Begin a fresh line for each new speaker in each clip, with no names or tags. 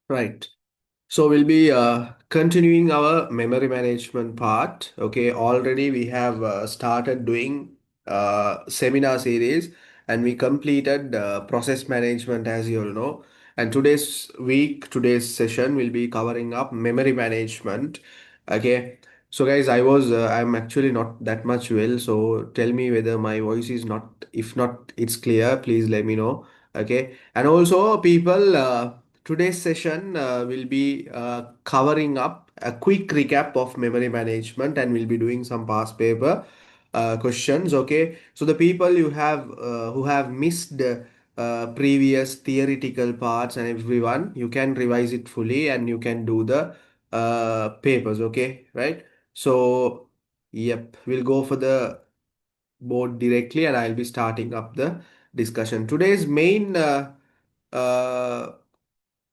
Right. So we'll be continuing our memory management part. Okay, already we have started doing seminar series and we completed process management as you all know. And today's session will be covering up memory management. Okay. So guys, I'm actually not that much well. So tell me whether my voice is not, if not, it's clear. Please let me know. Okay. And also people. Today's session will be covering up a quick recap of memory management and we'll be doing some past paper questions. Okay, so the people you have who have missed previous theoretical parts and everyone, you can revise it fully and you can do the papers. Okay, right? So, yep, we'll go for the board directly and I'll be starting up the discussion. Today's main uh,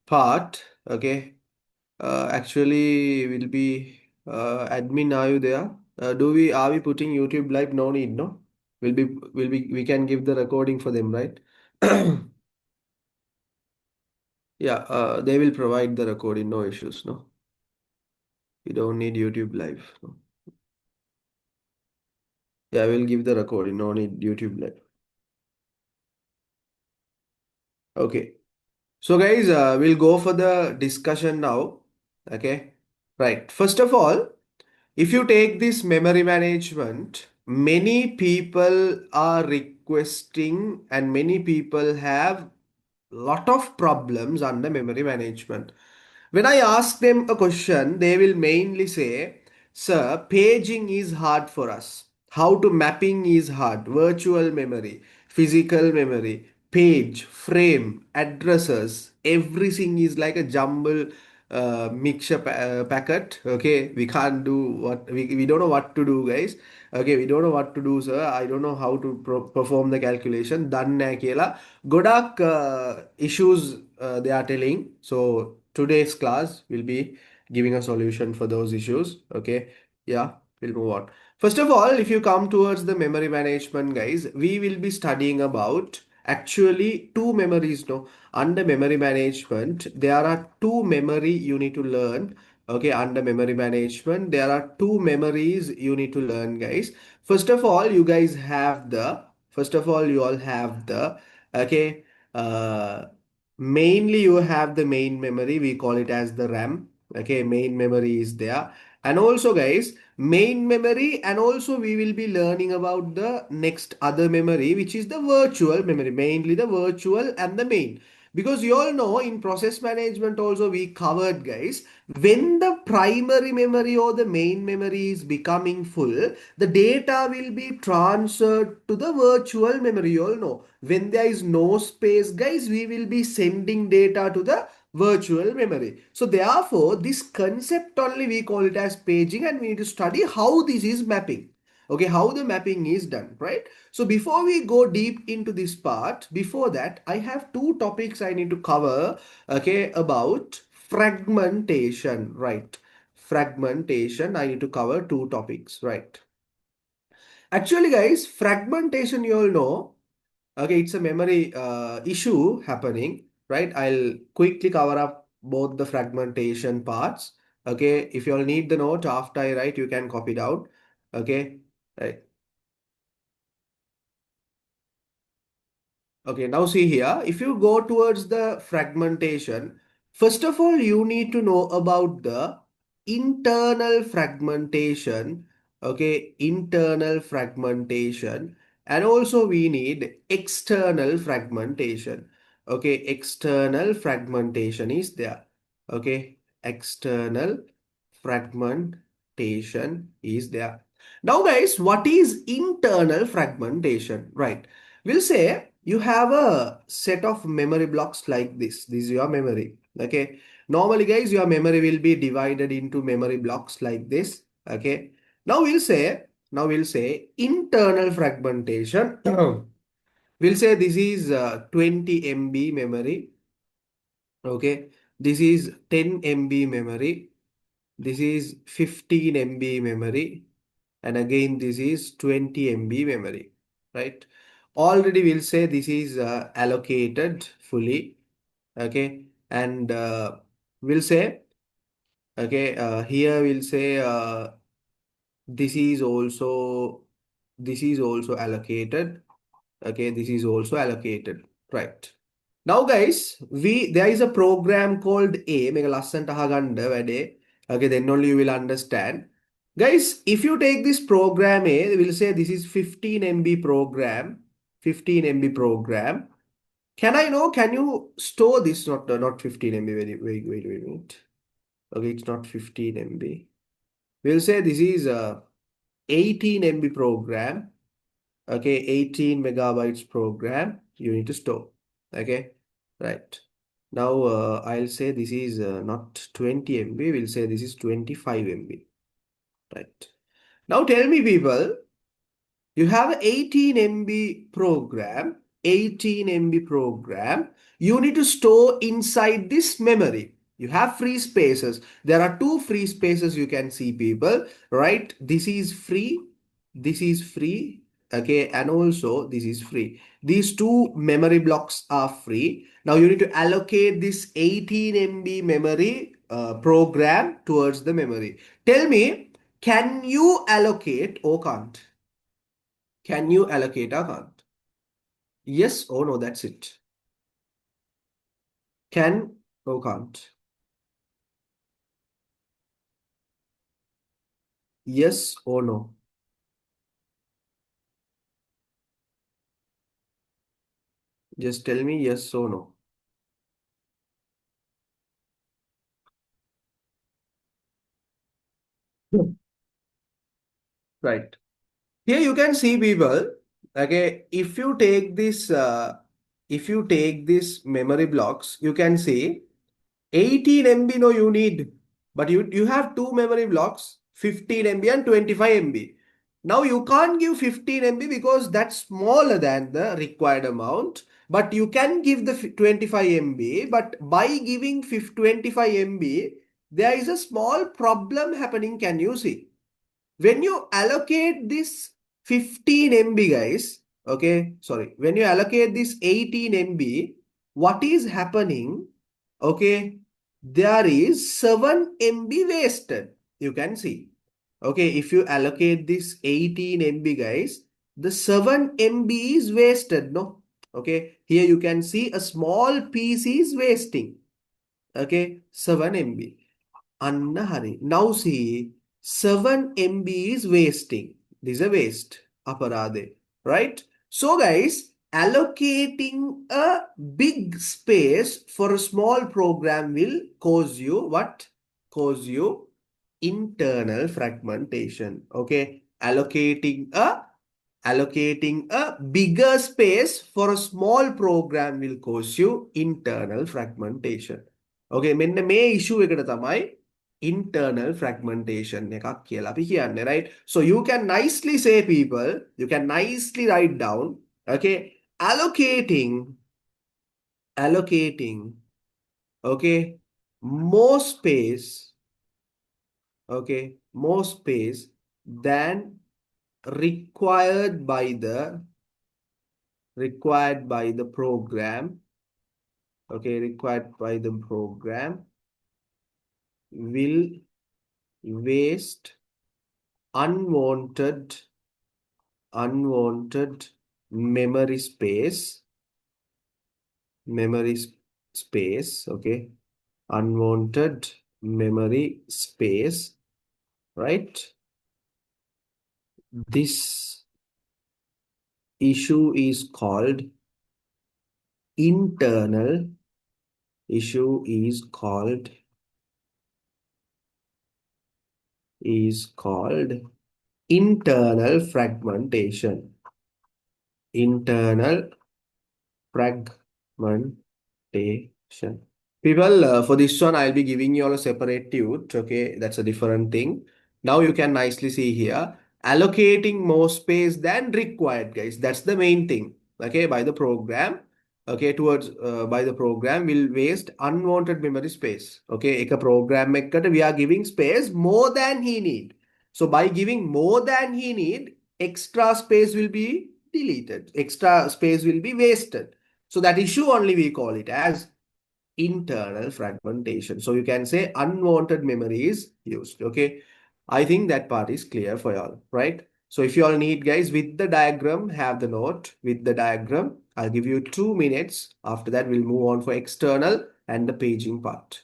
part, okay, actually will be admin. Are you there? Are we putting YouTube live? No need, no. We can give the recording for them, right? Yeah, they will provide the recording, no issues, no. You don't need YouTube live. No. Yeah, I will give the recording, no need YouTube live. Okay. So guys, we'll go for the discussion now. Okay. Right. First of all, if you take this memory management, many people are requesting and many people have lot of problems under memory management. When I ask them a question, they will mainly say, Sir, paging is hard for us. How to mapping is hard. Virtual memory, physical memory, page, frame, addresses, everything is like a jumble mixture packet. Okay, we can't do we don't know what to do, guys. Okay, we don't know what to do, sir. I don't know how to perform the calculation. Done kela. Godak issues they are telling. So today's class will be giving a solution for those issues. Okay, yeah, we'll move on. First of all, if you come towards the memory management, guys, we will be studying about actually two memories. No, under memory management, there are two memory you need to learn. Okay, under memory management, there are two memories you need to learn, guys. First of all, you all have the, okay, uh, mainly you have the main memory, we call it as the RAM. Okay, main memory is there. And also, guys, main memory, and also we will be learning about the next other memory, which is the virtual memory, mainly the virtual and the main. Because you all know in process management also we covered, guys, when the primary memory or the main memory is becoming full, the data will be transferred to the virtual memory. You all know when there is no space, guys, we will be sending data to the virtual memory. So therefore, this concept only we call it as paging, and we need to study how this is mapping. Okay, how the mapping is done, right? So before we go deep into this part, before that, I have two topics I need to cover, okay, about fragmentation, right? Fragmentation, I need to cover two topics, right? Actually, guys, fragmentation, you all know, okay, it's a memory issue happening, right? I'll quickly cover up both the fragmentation parts. Okay, if you all need the note after I write, you can copy it out. Okay, right. Okay, now see here, if you go towards the fragmentation, first of all, you need to know about the internal fragmentation. Okay, internal fragmentation, and also we need external fragmentation. Okay, external fragmentation is there. Okay, external fragmentation is there. Now, guys, what is internal fragmentation? Right, we'll say you have a set of memory blocks like this. This is your memory. Okay, normally, guys, your memory will be divided into memory blocks like this. Okay, now we'll say internal fragmentation. We'll say this is 20 MB memory. Okay, this is 10 MB memory. This is 15 MB memory, and again this is 20 MB memory, right? Already we'll say this is allocated fully. Okay, and we'll say, okay, here we'll say this is also allocated. Okay, this is also allocated, right? Now guys, there is a program called A මේක ලස්සනට අහගන්න වැඩේ. Okay, then only you will understand. Guys, if you take this program A, we'll say this is 15 MB program, 15 MB program. Can I know, can you store this? Not 15 MB, wait a minute. Okay, it's not 15 MB. We'll say this is a 18 MB program. Okay, 18 megabytes program you need to store. Okay, right. Now I'll say this is not 20 MB, we'll say this is 25 MB. Right. Now tell me people, you have 18 MB program, 18 MB program, you need to store inside this memory. You have free spaces. There are two free spaces you can see people, right? This is free, okay, and also this is free. These two memory blocks are free. Now you need to allocate this 18 MB memory program towards the memory. Tell me, can you allocate or can't? Can you allocate or can't? Yes or no, that's it. Can or can't? Yes or no? Just tell me yes or no. Hmm. Right. Here you can see people, okay, if you take this memory blocks, you can see 18 MB no you need, but you have two memory blocks, 15 MB and 25 MB. Now you can't give 15 MB because that's smaller than the required amount, but you can give the 25 MB, but by giving 25 MB, there is a small problem happening, can you see? When you allocate this 15 MB guys, okay, sorry, when you allocate this 18 MB, what is happening? Okay, there is 7 MB wasted. You can see. Okay, if you allocate this 18 MB guys, the 7 MB is wasted, no? Okay, here you can see a small piece is wasting. Okay, 7 MB. Anna Hari. Now see, 7 MB is wasting. This is a waste. Aparade. Right? So guys, allocating a big space for a small program will cause you what? Cause you internal fragmentation. Okay. Allocating a bigger space for a small program will cause you internal fragmentation. Okay, මෙන්න මේ issue එකට තමයි internal fragmentation එකක් කියලා අපි කියන්නේ, right? So you can nicely say people, you can nicely write down, okay, allocating, okay, more space, okay, more space than required by the program, okay, required by the program will waste unwanted memory space, okay, unwanted memory space, right? This issue is called internal internal fragmentation. Internal fragmentation. People, for this one, I'll be giving you all a separate tute. Okay, that's a different thing. Now you can nicely see here, allocating more space than required, guys. That's the main thing. Okay, by the program. Okay, by the program will waste unwanted memory space. Okay, a program we are giving space more than he need. So by giving more than he need, extra space will be deleted. Extra space will be wasted. So that issue only we call it as internal fragmentation. So you can say unwanted memory is used. Okay. I think that part is clear for y'all, right? So if you all need, guys, with the diagram, have the note with the diagram. I'll give you 2 minutes. After that, we'll move on for external and the paging part.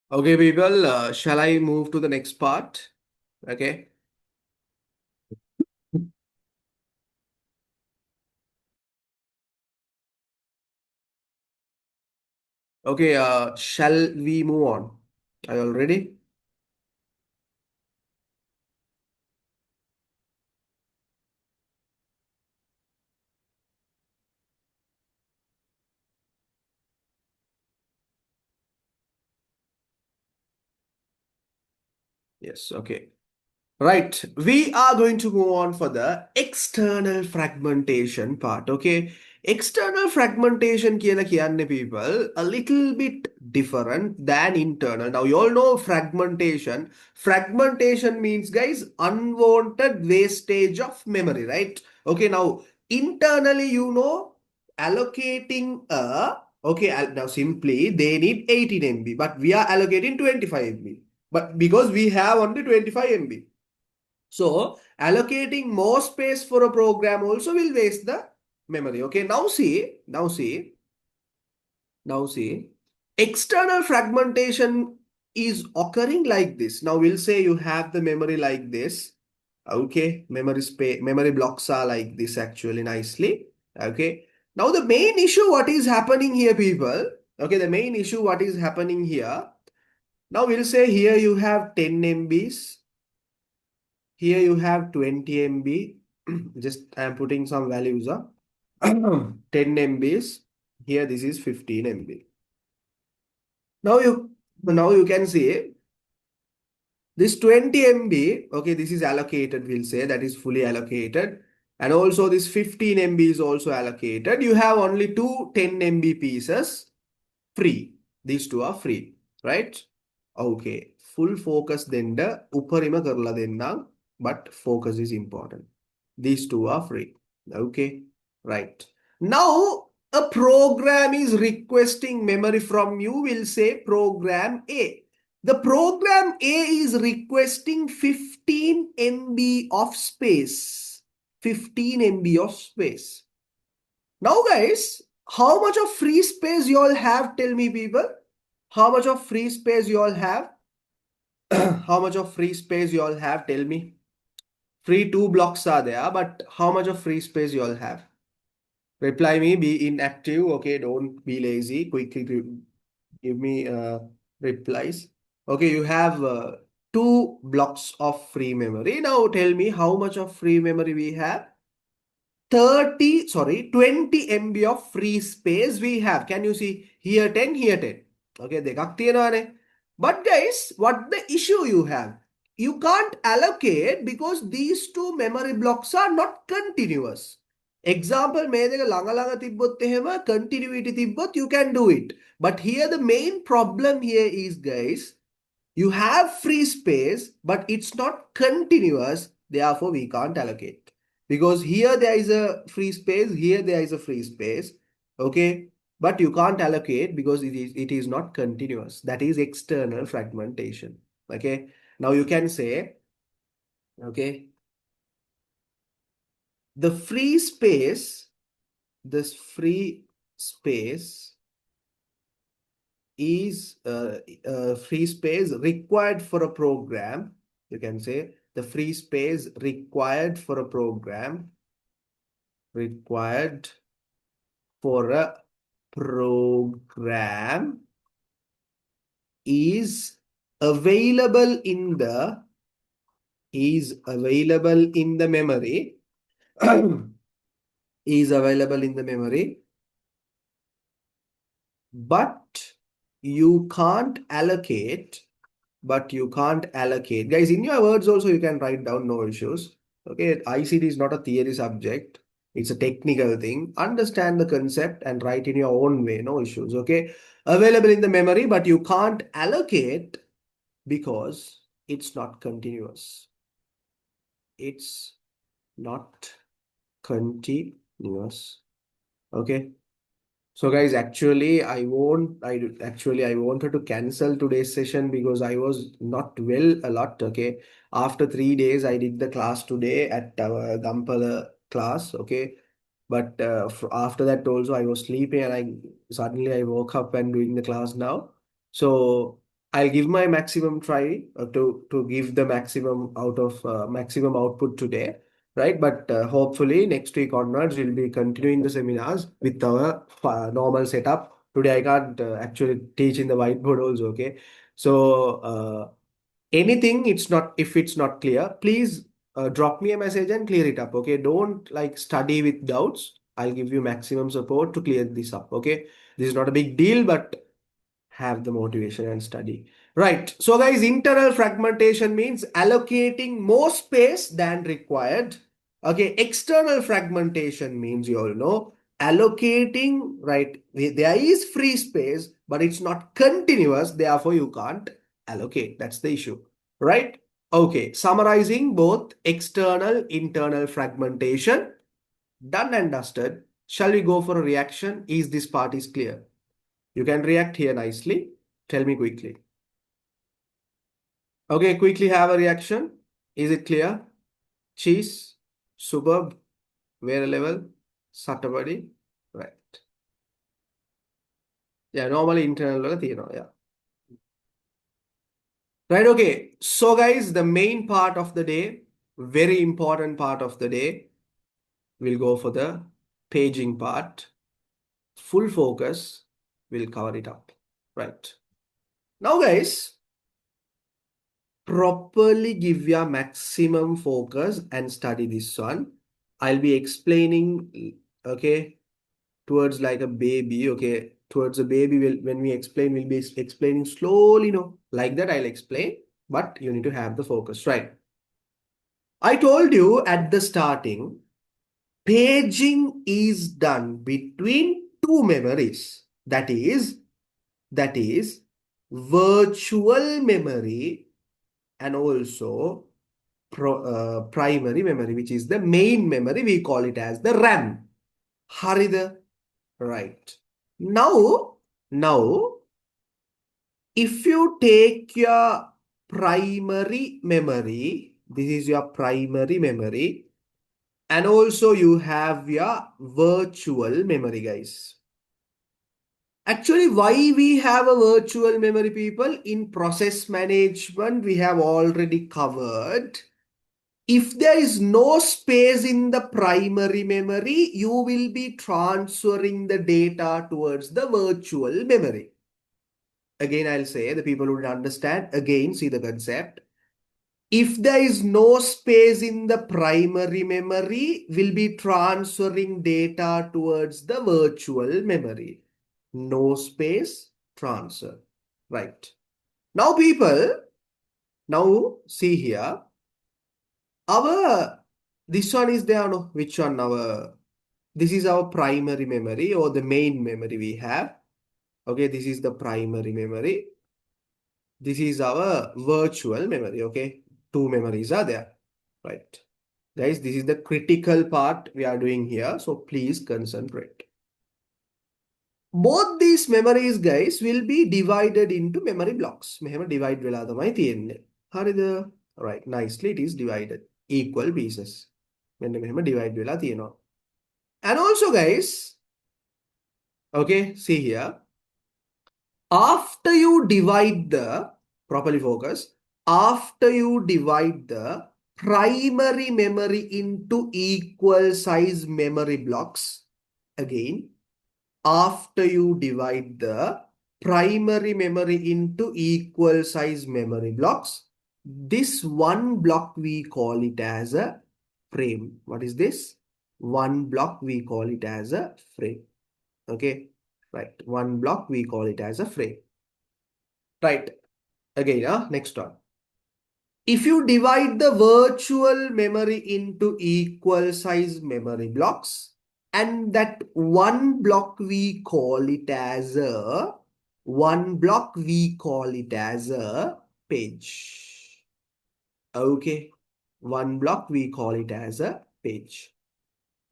Okay, people, shall I move to the next part? Okay. Okay, shall we move on? Are you all ready? Yes, okay. Right, we are going to move on for the external fragmentation part. Okay, external fragmentation කියලා කියන්නේ people a little bit different than internal. Now you all know fragmentation. Fragmentation means, guys, unwanted wastage of memory, right? Okay, now internally, you know, allocating a okay, now simply they need 18 MB, but we are allocating 25 MB. But because we have only 25 MB. So allocating more space for a program also will waste the memory. Okay, now see, external fragmentation is occurring like this. Now we'll say you have the memory like this. Okay, memory blocks are like this actually nicely. Okay, now the main issue what is happening here, people. Okay, the main issue what is happening here. Now we'll say here you have 10 MBs. Here you have 20 MB. Just I'm putting some values up. 10 MBs. Here this is 15 MB. Now you can see this 20 MB. Okay, this is allocated. We'll say that is fully allocated. And also this 15 MB is also allocated. You have only two 10 MB pieces free. These two are free, right? Okay. Full focus then the uparima karla denna, but focus is important. These two are free. Okay. Right. Now a program is requesting memory from you. We'll say program A. The program A is requesting 15 MB of space. 15 MB of space. Now, guys, how much of free space you all have? Tell me, people. How much of free space you all have? How much of free space you all have? Tell me. Free two blocks are there, but how much of free space you all have? Reply me, be inactive. Okay, don't be lazy. Quickly give me replies. Okay, you have two blocks of free memory. Now tell me how much of free memory we have? 20 MB of free space we have. Can you see here 10, here 10? Okay, දෙකක් තියෙනවානේ. But guys, what the issue you have? You can't allocate because these two memory blocks are not continuous. Example, මේ දෙක ළඟ ළඟ තිබ්බොත් එහෙම continuity තිබ්බොත් you can do it. But here the main problem here is, guys, you have free space, but it's not continuous. Therefore, we can't allocate. Because here there is a free space, here there is a free space. Okay. But you can't allocate because it is not continuous. That is external fragmentation. Okay. Now you can say, okay, the free space, this free space is free space required for a program. You can say the free space required for a program, required for a program is available in the memory is available in the memory, but you can't allocate, guys, in your words also you can write down, no issues. Okay, ICT is not a theory subject, it's a technical thing. Understand the concept and write in your own way, no issues. Okay, available in the memory but you can't allocate because it's not continuous, it's not continuous. Okay, so guys, actually I wanted to cancel today's session because I was not well a lot. Okay, after 3 days I did the class today at our Gampala class. Okay, but after that also I was sleeping and I woke up and doing the class now. So I'll give my maximum try to give the maximum output today, right? But hopefully next week onwards we'll be continuing the seminars with our normal setup. Today I can't actually teach in the whiteboard also. Okay, so anything it's not, if it's not clear, please drop me a message and clear it up. Okay, don't like study with doubts. I'll give you maximum support to clear this up. Okay, this is not a big deal, but have the motivation and study. Right. So guys, internal fragmentation means allocating more space than required. Okay. External fragmentation means, you all know, allocating, right? There is free space, but it's not continuous. Therefore, you can't allocate. That's the issue. Right. Okay. Summarizing both external, internal fragmentation. Done and dusted. Shall we go for a reaction? Is this part is clear? You can react here nicely. Tell me quickly. Okay, quickly have a reaction. Is it clear? Cheese, superb, where level, Satabadi, right. Yeah, normally internal, yeah. Right, okay. So guys, the main part of the day, very important part of the day, we'll go for the paging part. Full focus, we'll cover it up. Right. Now guys, properly give your maximum focus and study this one. I'll be explaining, okay, towards like a baby, okay, towards a baby, when we explain, we'll be explaining slowly, no, like that I'll explain, but you need to have the focus, right? I told you at the starting, paging is done between two memories. That is virtual memory and also primary memory, which is the main memory. We call it as the RAM. Harida, right. Now, if you take your primary memory, this is your primary memory, and also you have your virtual memory, guys. Actually, why we have a virtual memory, people? In process management, we have already covered. If there is no space in the primary memory, you will be transferring the data towards the virtual memory. Again, I'll say the people who don't understand, again, see the concept. If there is no space in the primary memory, we'll be transferring data towards the virtual memory. No space, transfer. Right. Now, people, now see here. This one is there, no? Which one? This is our primary memory or the main memory we have. Okay, this is the primary memory. This is our virtual memory. Okay, two memories are there, right? Guys, this is the critical part we are doing here. So please concentrate. Both these memories, guys, will be divided into memory blocks. මෙහෙම divide වෙලා තමයි තියෙන්නේ. හරිද? Right, nicely it is divided. Equal pieces. මෙන්න මෙහෙම divide වෙලා තියෙනවා. And also guys, okay, see here. After you divide the, properly focus, after you divide the primary memory into equal size memory blocks, again, after you divide the primary memory into equal size memory blocks, this one block we call it as a frame. What is this? One block we call it as a frame. Okay, right. One block we call it as a frame. Right. Again, next one. If you divide the virtual memory into equal size memory blocks, and that one block we call it as a page. Okay, one block we call it as a page.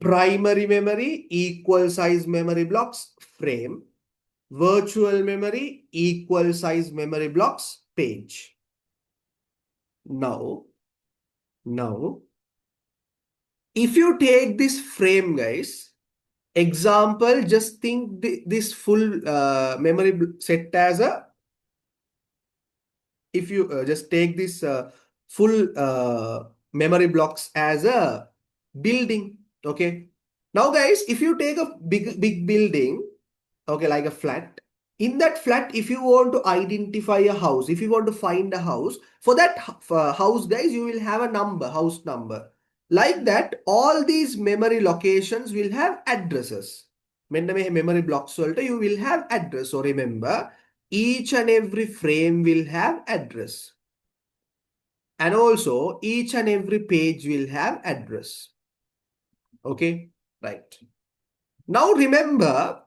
Primary memory, equal size memory blocks, frame. Virtual memory, equal size memory blocks, page. Now, if you take this frame, guys, example, just think this full memory set as a, if you just take this full memory blocks as a building. Okay. Now, guys, if you take a big building, okay, like a flat, in that flat, if you want to identify a house, if you want to find a house, for that house, guys, you will have a number, house number. Like that, all these memory locations will have addresses. Memory blocks, you will have address. So remember, each and every frame will have address. And also, each and every page will have address. Okay, right. Now remember,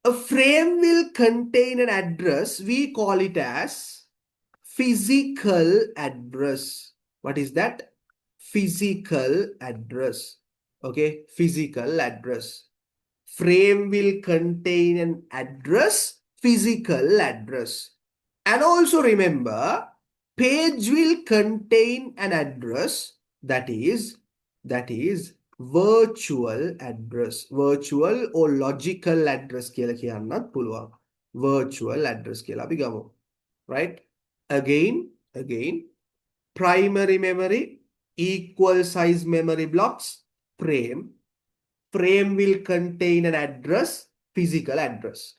a frame will contain an address. We call it as physical address. What is that? Physical address. Okay, physical address. Frame will contain an address, physical address. And also remember, page will contain an address, that is virtual address. Virtual or logical address කියලා කියන්නත් පුළුවන්. Virtual address කියලා අපි ගමු. Right? Again, primary memory, equal size memory blocks, frame. Frame will contain an address, physical address.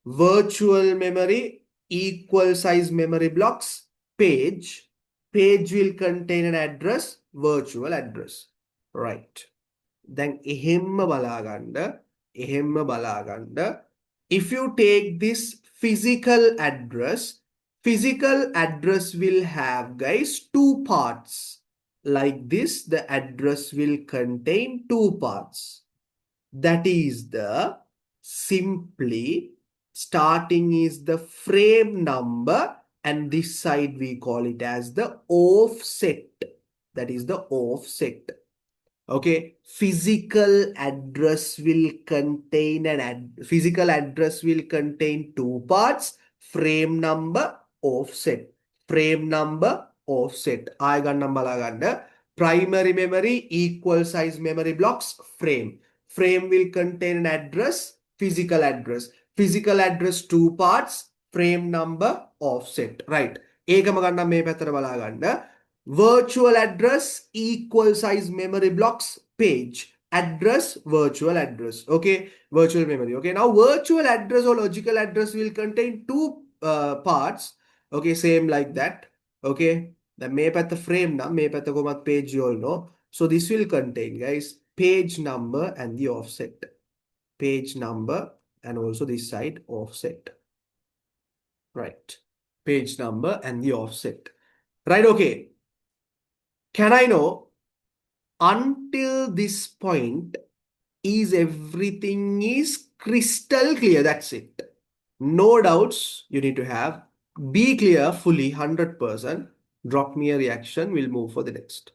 Virtual memory, equal size memory blocks, page. Page will contain an address, virtual address. Right. Then එහෙම්ම බලාගන්න. If you take this physical address will have, guys, two parts. Like this, the address will contain two parts. That is the simply starting is the frame number, and this side we call it as the offset. That is the offset. Okay, physical address will contain two parts: frame number, offset. Frame number, offset. I gonna primary memory, equal size memory blocks, frame. Frame will contain an address, physical address. Physical address two parts, frame number, offset. Right. ඒකම ගන්න මේ පැත්තට බලා ගන්න. Virtual address, equal size memory blocks, page. Address, virtual address. Okay, virtual memory. Okay, now virtual address or logical address will contain two parts. Okay, same like that. Okay, the map at the frame now, map at the page you all know. So this will contain, guys, page number and the offset. Page number and also this side offset. Right, page number and the offset. Right, okay. Can I know, until this point, is everything is crystal clear? That's it. No doubts you need to have. Be clear fully, 100%. Drop me a reaction. We'll move for the next.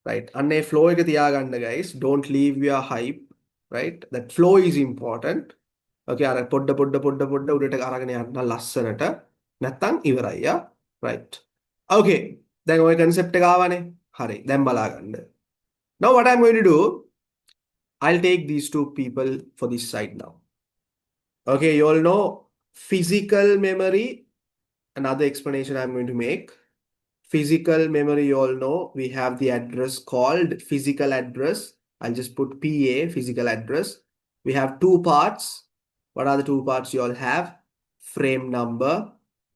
Right. අන්න flow එක තියාගන්න, guys. Don't leave your hype. right? That flow is important. Okay, අර පොඩ්ඩ උඩට අරගෙන යන්න ලස්සනට. නැත්තම් ඉවරයි. Yeah? Right. Okay. දැන් ওই concept එක ආවනේ. හරි. දැන් බලාගන්න. Now what I'm going to do, I'll take these two people for this side now. Okay, you all know physical memory. Another explanation I'm going to make. Physical memory, you all know, we have the address called physical address. I'll just put PA, physical address. We have two parts. What are the two parts you all have? Frame number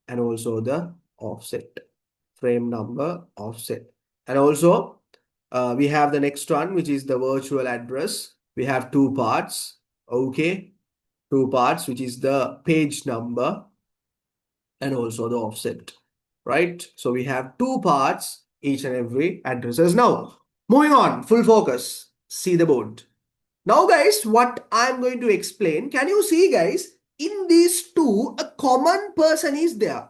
and also the offset. Frame number, offset. And also, we have the next one, which is the virtual address. We have two parts. Okay, two parts, which is the page number and also the offset, right? So we have two parts, each and every addresses. Now, moving on, full focus, see the board. Now guys, what I'm going to explain, can you see guys, in these two, a common person is there,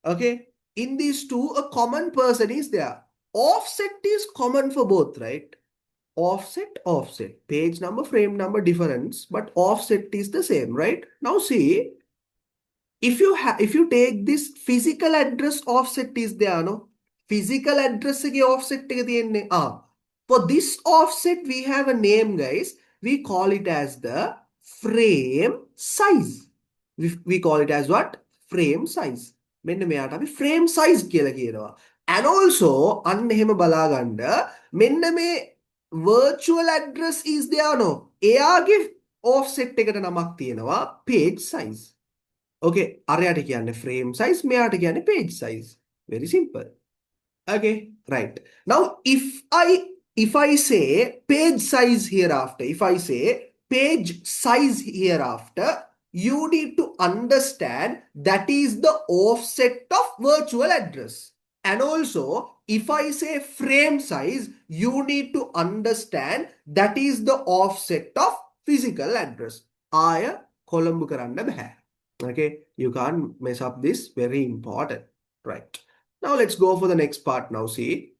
okay? In these two, a common person is there. Offset is common for both, right? Offset, offset, page number, frame number difference, but offset is the same, right? Now see, if you take this physical address offset is there, no? Physical address ke offset එක තියෙන්නේ. For this offset we have a name guys. We call it as the frame size. We call it as what? Frame size. මෙන්න මෙයාට අපි frame size කියලා කියනවා. And also අන්න එහෙම බලාගන්න මෙන්න මේ virtual address is there, no? එයාගේ offset එකට නමක් තියෙනවා page size. Okay, අරයට කියන්නේ frame size, මෙයාට කියන්නේ page size. Very simple. Okay, right. Now, if I say page size hereafter, if I say page size hereafter, you need to understand that is the offset of virtual address. And also, if I say frame size, you need to understand that is the offset of physical address. ආය කොළඹ කරන්න බෑ. Okay, you can't mess up this, very important, right? Now let's go for the next part now. See,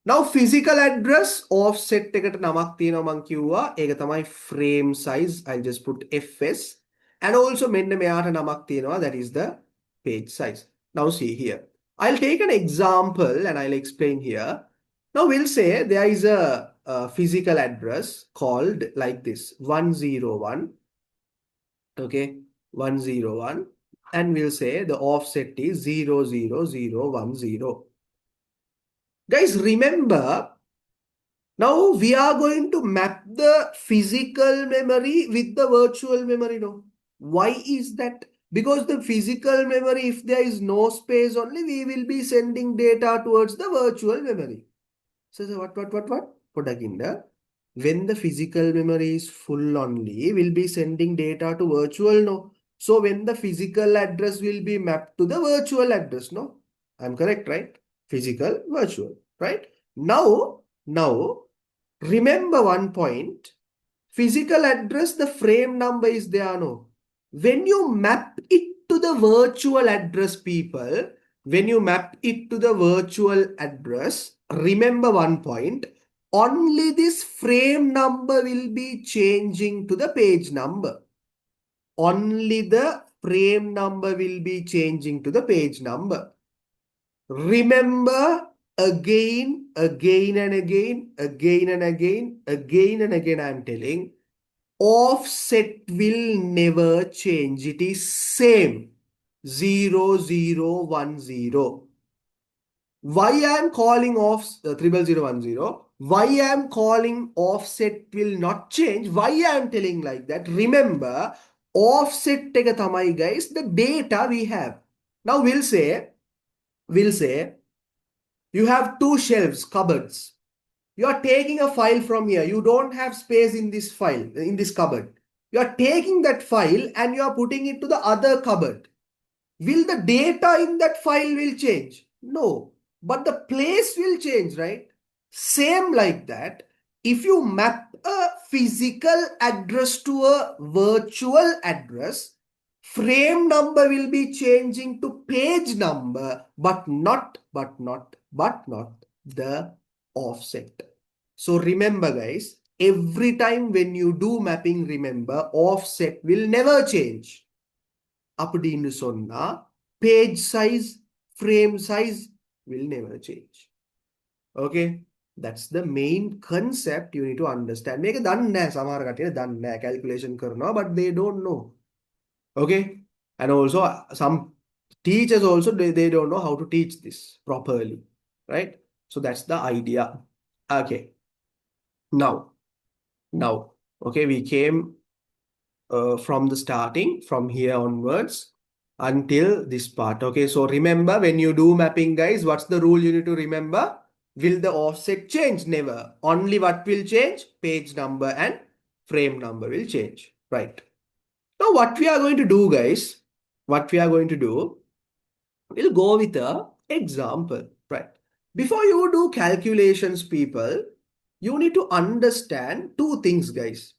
now physical address offset එකට නමක් තියෙනවා මං කිව්වා, ඒක තමයි frame size. I'll just put FS. And also මෙන්න මෙයාට නමක් තියෙනවා, that is the page size. Now see here, I'll take an example and I'll explain here. Now we'll say there is a physical address called like this 101. Okay, 101, and we'll say the offset is 00010. Guys, remember, now we are going to map the physical memory with the virtual memory. No, why is that? Because the physical memory, if there is no space only, we will be sending data towards the virtual memory. So what? Podakinda. When the physical memory is full only, we'll be sending data to virtual, no? So when the physical address will be mapped to the virtual address, no? I'm correct, right? Physical, virtual, right? Now, remember one point. Physical address, the frame number is there, no? When you map it to the virtual address, people, when you map it to the virtual address, remember one point. Only this frame number will be changing to the page number. Only the frame number will be changing to the page number. Remember, again and again, I'm telling, offset will never change. It is same, 0010. Why I am calling off 00010? Why I am calling offset will not change? Why I am telling like that? Remember, offset එක තමයි guys the data we have. Now we'll say you have two shelves, cupboards. You are taking a file from here. You don't have space in this file, in this cupboard. You are taking that file and you are putting it to the other cupboard. Will the data in that file will change? No, but the place will change, right? Same like that, if you map a physical address to a virtual address, frame number will be changing to page number, but not the offset. So remember guys, every time when you do mapping, remember offset will never change. அப்படின்னு சொன்னா page size, frame size will never change. Okay, that's the main concept you need to understand. මේක දන්නේ නැහැ සමහර කට්ටිය දන්නේ නැහැ calculation කරනවා but they don't know. Okay, and also some teachers also they don't know how to teach this properly, right? So that's the idea. Okay, now okay, we came from the starting from here onwards until this part. Okay, so remember when you do mapping, guys, what's the rule you need to remember? Will the offset change? Never. Only what will change? Page number and frame number will change, right? Now what we are going to do, guys, what we are going to do, we'll go with a example, right? Before you do calculations, people, you need to understand two things, guys.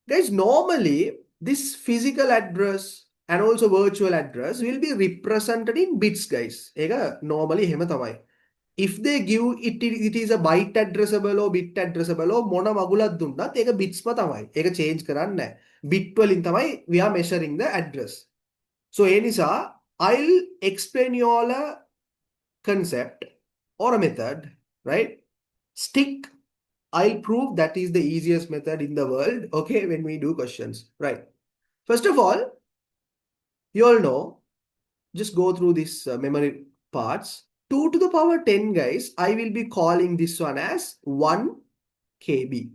Guys, normally this physical address and also virtual address will be represented in bits, guys. Ega normally hema tamai. If they give it is a byte addressable or bit addressable or mona magulak dunnat eka bits ma tamai. Eka change karanne naha. Bit walin tamai we are measuring the address. So ඒ නිසා I'll explain you all a concept or a method, right? Stick. I'll prove that is the easiest method in the world, okay, when we do questions, right? First of all, you all know, just go through this memory parts. 2 to the power 10, guys, I will be calling this one as 1 KB.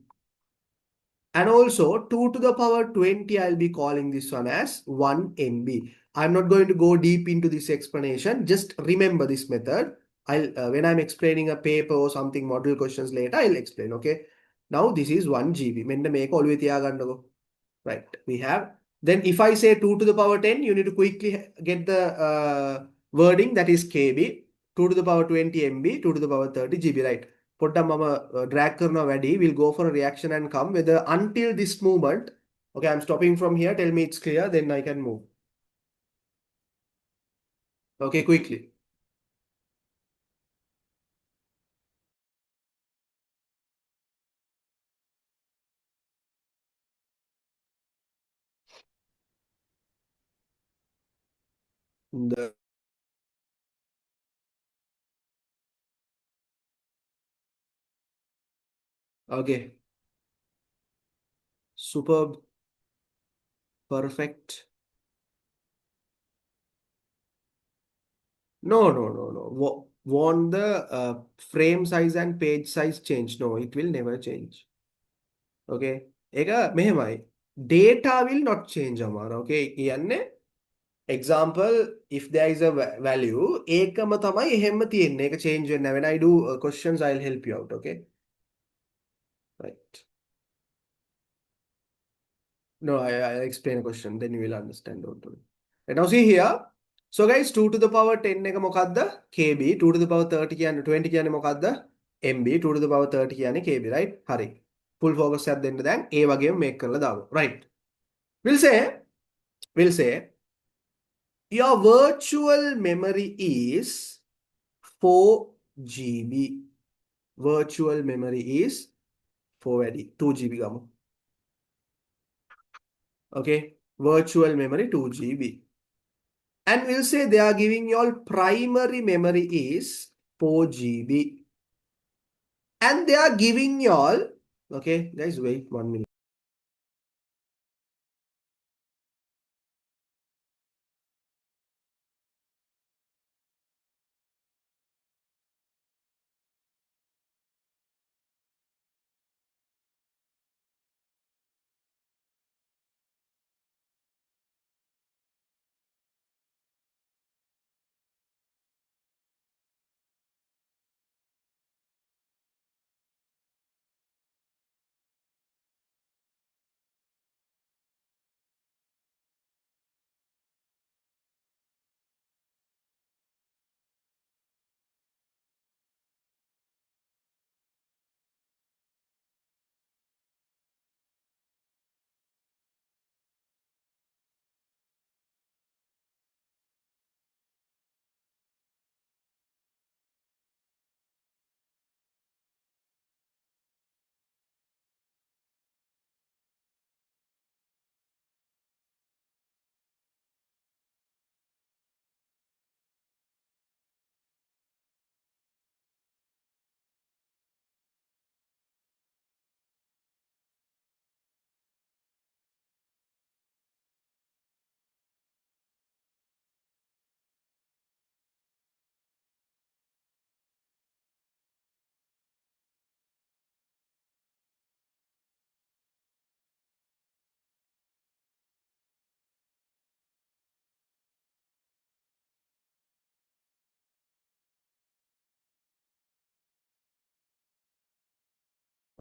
And also 2 to the power 20, I'll be calling this one as 1 MB. I'm not going to go deep into this explanation. Just remember this method. When I'm explaining a paper or something model questions later, I'll explain, okay? Now this is 1 GB. Right, we have. Then if I say 2 to the power 10, you need to quickly get the wording, that is KB. 2 to the power 20 MB, 2 to the power 30 GB, right? Puttam mama drag karna vadi, we'll go for a reaction and come whether until this movement. Okay, I'm stopping from here. Tell me it's clear, then I can move. Okay, quickly. The okay, superb, perfect. No. Won't the frame size and page size change? No, it will never change. Okay, ඒක මෙහෙමයි. Data will not change අමාර. Okay, කියන්නේ example, if there is a value ඒකම තමයි එහෙම තියෙන්නේ. ඒක change වෙන්නේ නැහැ. When I do questions, I'll help you out. Okay, right. No, I'll explain a question, then you will understand. Don't worry. Right, now see here. So guys, 2 to the power 10 එක මොකක්ද? KB. 2 to the power 30 කියන්නේ 20 කියන්නේ මොකක්ද? MB. 2 to the power 30 කියන්නේ KB, right? හරි. Full focus එකක් දෙන්න දැන් ඒ වගේම මේක කරලා දාමු. Right. We'll say your virtual memory is 4 GB. Virtual memory is 2 GB. Okay, virtual memory 2 GB. And we'll say they are giving you all primary memory is 4 GB. And they are giving you all, okay, guys, wait 1 minute.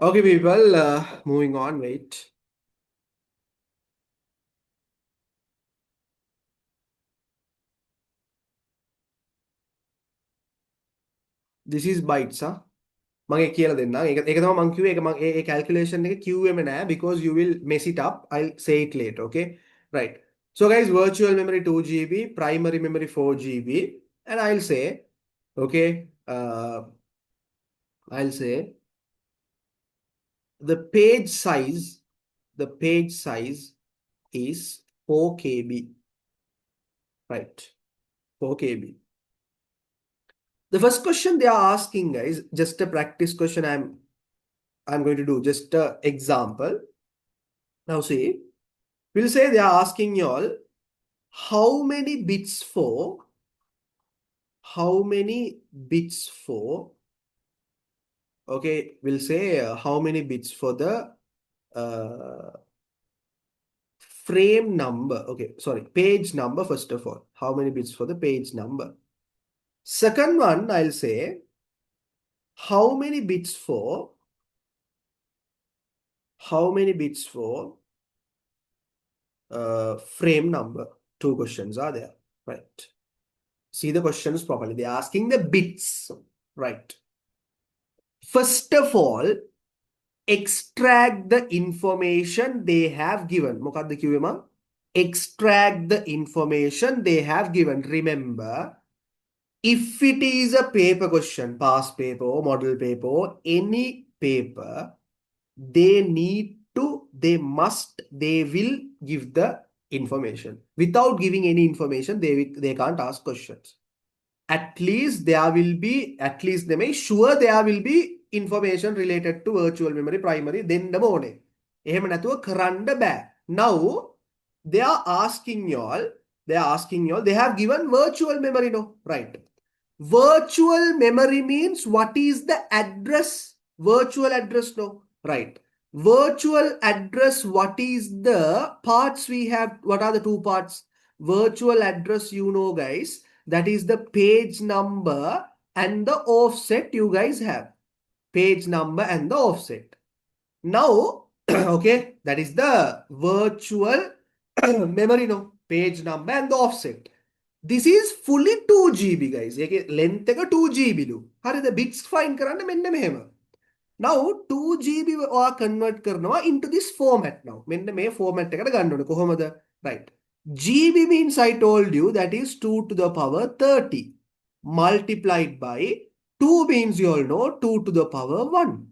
Okay, people, moving on. Wait. This is bytes, huh? මම ඒක කියලා දෙන්නම්. ඒක තමයි මම කිව්වේ. ඒක මම ඒ calculation එක කිව්වෙම නෑ because you will mess it up. I'll say it later, okay? Right. So guys, virtual memory 2 GB, primary memory 4 GB, and okay, I'll say the page size, the page size is 4 KB, right? 4 KB. The first question they are asking, guys, just a practice question. I'm going to do just a example. Now see, we'll say they are asking you all how many bits for okay, we'll say how many bits for the uh, frame number. Okay, sorry, page number first of all. How many bits for the page number? Second one, I'll say how many bits for frame number. Two questions are there, right? See the questions properly. They're asking the bits, right? First of all, extract the information they have given. මොකක්ද කිව්වේ මම? Extract the information they have given. Remember, if it is a paper question, past paper or model paper or any paper, they will give the information. Without giving any information, they can't ask questions. At least there will be information related to virtual memory primary then the morning. එහෙම නැතුව කරන්න බෑ. Now they are asking y'all, they have given virtual memory, no? Right. Virtual memory means what is the address? Virtual address, no? Right. Virtual address, what is the parts we have? What are the two parts? Virtual address, you know, guys, that is the page number and the offset you guys have. Page number and the offset. Now, okay, that is the virtual memory, no? Page number and the offset. This is fully 2 GB, guys. Length එක 2 GB ලු. හරිද? bits find කරන්න මෙන්න මෙහෙම. Now 2 GB ඔයා convert කරනවා into this format now. මෙන්න මේ format එකට ගන්න ඕනේ. කොහොමද? Right. GB means I told you that is 2 to the power 30 multiplied by 2 means you all know 2 to the power 1.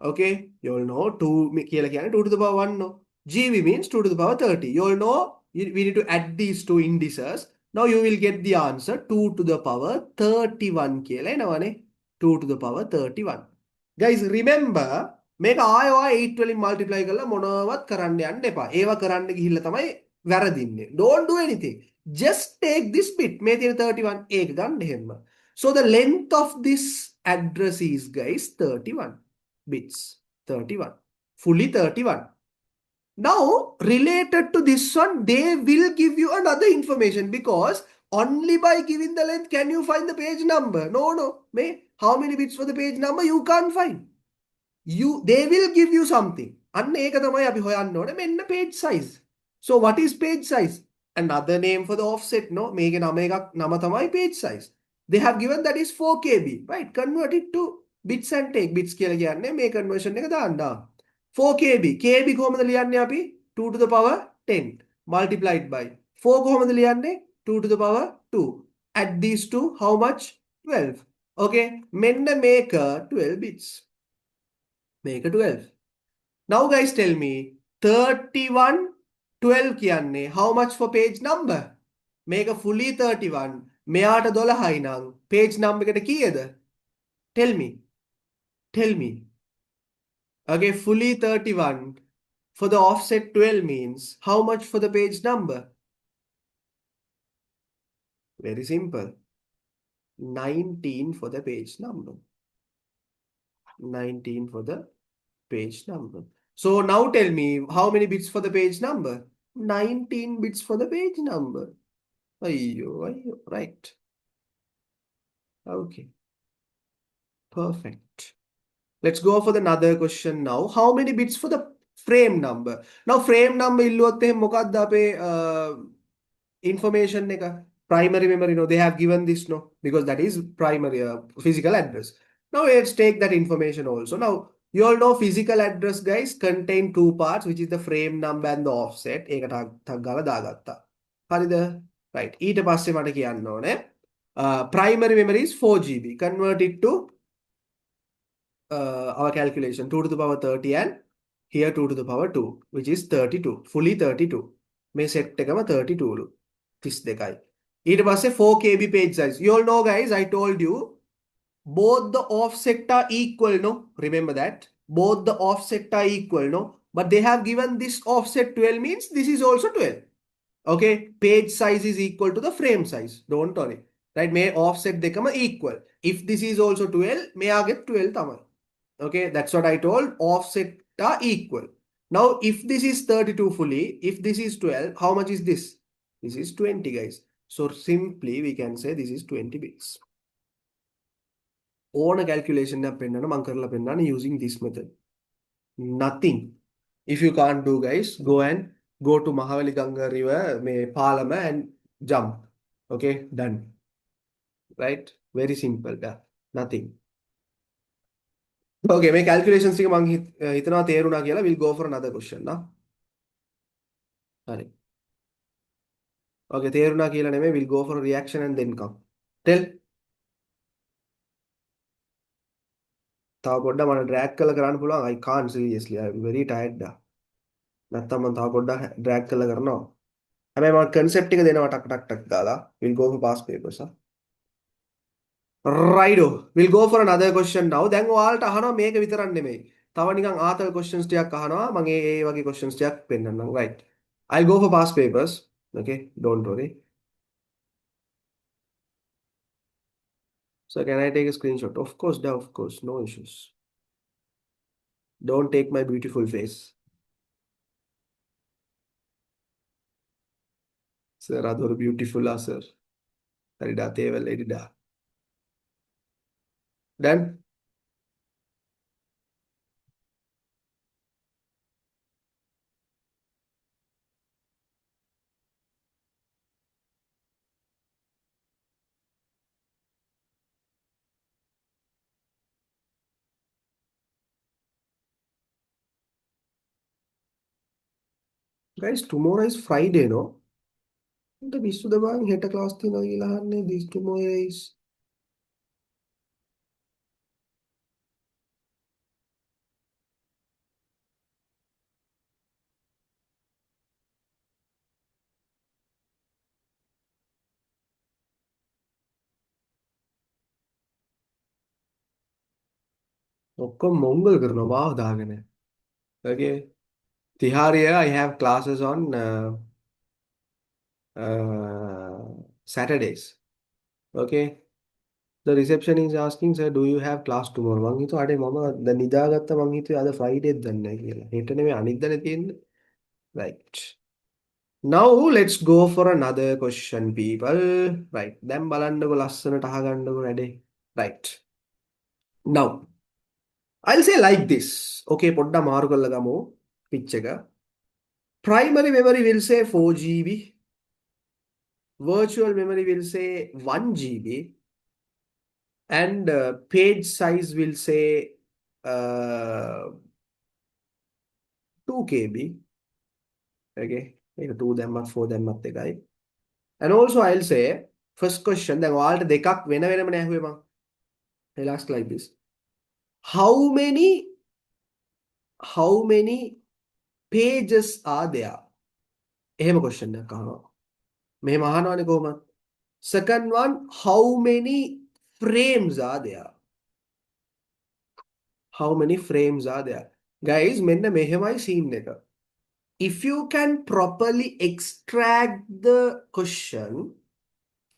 Okay, you all know 2 කියලා කියන්නේ 2 to the power 1 no. GB means 2 to the power 30. You all know we need to add these two indices. Now you will get the answer 2 to the power 31 කියලා එනවනේ. 2 to the power 31. Guys, remember මේක ආයෙ 8 වලින් multiply කරලා මොනවත් කරන්න යන්න එපා. ඒව කරන්න ගිහිල්ලා තමයි වැරදින්නේ. Don't do anything. Just take this bit. මේ තියෙන 31 ඒක ගන්න එහෙම. So the length of this address is, guys, 31 bits. 31. Fully 31. Now, related to this one, they will give you another information because only by giving the length can you find the page number. No. How many bits for the page number you can't find. They will give you something. අන්න ඒක තමයි අපි හොයන්න ඕනේ. මෙන්න page size. So what is page size? Another name for the offset, no? මේකේ නම තමයි page size. They have given that is 4 KB, right? Convert it to bits and take. Bits කියලා කියන්නේ මේ conversion එක දාන්න. 4 KB. KB කොහොමද ලියන්නේ අපි? 2 to the power 10 multiplied by 4 කොහොමද ලියන්නේ? 2 to the power 2. Add these two, how much? 12. Okay, මෙන්න මේක 12 bits. Make a 12. Now guys tell me 31 12 කියන්නේ how much for page number? Make a fully 31. මෙයාට 12යි නම් page number එකට කීයද? Tell me. Okay, fully 31 for the offset 12 means how much for the page number? Very simple. 19 for the page number. 19 for the page number. So now tell me how many bits for the page number? 19 bits for the page number. Ayyo, right. Okay. Perfect. Let's go for the another question now. How many bits for the frame number? Now frame number ඉල්ලුවොත් එහෙනම් මොකක්ද අපේ information එක? Primary memory, no, they have given this, no, because that is primary physical address. Now let's take that information also. Now you all know physical address, guys, contain two parts, which is the frame number and the offset. ඒක ටක් ගාලා දාගත්තා. හරිද? Right. ඊට පස්සේ මට කියන්න ඕනේ primary memory is 4 GB. Convert it to our calculation 2 to the power 30 and here 2 to the power 2, which is 32, fully 32. මේ set එකම 32 ලු 32යි. ඊට පස්සේ 4 KB page size. You all know, guys, I told you both the offset are equal, no? Remember that both the offset are equal, no? But they have given this offset 12 means this is also 12. Okay, page size is equal to the frame size. Don't worry. Right? May offset dekama equal. If this is also 12, may I get 12 tamai. Okay, that's what I told. Offset are equal. Now, if this is 32 fully, if this is 12, how much is this? This is 20, guys. So simply we can say this is 20 bits. Own a calculation using this method. Nothing. If you can't do, guys, go to Mahavali Ganga River, Palama and jump. Okay, done. Right? Very simple. Nothing. Okay, my calculations itna theruna kiyala. We'll go for another question. Na? Okay, theruna kiyala neme. We'll go for a reaction and then come. Tell. Thaw podda mana drag kala karan pula. I can't seriously. I'm very tired da. Natta man thaw podda drag kala karna. I mean, our concept එක දෙනවා ටක් ටක් ටක් දාලා. We'll go for past papers. Righto. We'll go for another question now. දැන් ඔයාලට අහනවා මේක විතරක් නෙමෙයි. තව නිකන් ආතල් questions ටිකක් අහනවා. මම ඒ වගේ questions ටිකක් පෙන්නන්නම්. Right. I'll go for past papers. Okay, don't worry. So can I take a screenshot? Of course, of course, no issues. Don't take my beautiful face. Sir, ador beautiful sir. Harida tevel edida. Done? Guys, tomorrow is Friday, no? The bisu the bang heta class thina ilahanne this tomorrow is ඔක්කොම මොංගල් කරනවා වාව දාගෙන. Okay. Tiharia, I have classes on Saturdays. Okay. The reception is asking, sir, do you have class tomorrow? මං හිතුවා අඩේ මම දැන් නිදාගත්තා මං හිතුවේ අද Friday දන්නේ නැහැ කියලා. හෙට නෙමෙයි අනිද්දානේ තියෙන්නේ. Right. Now let's go for another question, people. Right. දැන් බලන්නකො ලස්සනට අහගන්නකො වැඩේ. Right. Now I'll say like this. Okay, පොඩ්ඩක් මාරු කරලා ගමු pitch එක. Primary memory will say 4 GB. Virtual memory will say 1 GB. And page size will say 2 KB. Okay, මේක 2 දැම්මත් 4 දැම්මත් එකයි. And also I'll say first question දැන් ඔයාලට දෙකක් වෙන වෙනම නෑහුවේ මං. I'll ask like this. How many pages are there? එහෙම question එකක් අහනවා. මෙහෙම අහනවනේ කොහොමද? Second one, how many frames are there? How many frames are there? Guys, මෙන්න මෙහෙමයි scene එක. If you can properly extract the question,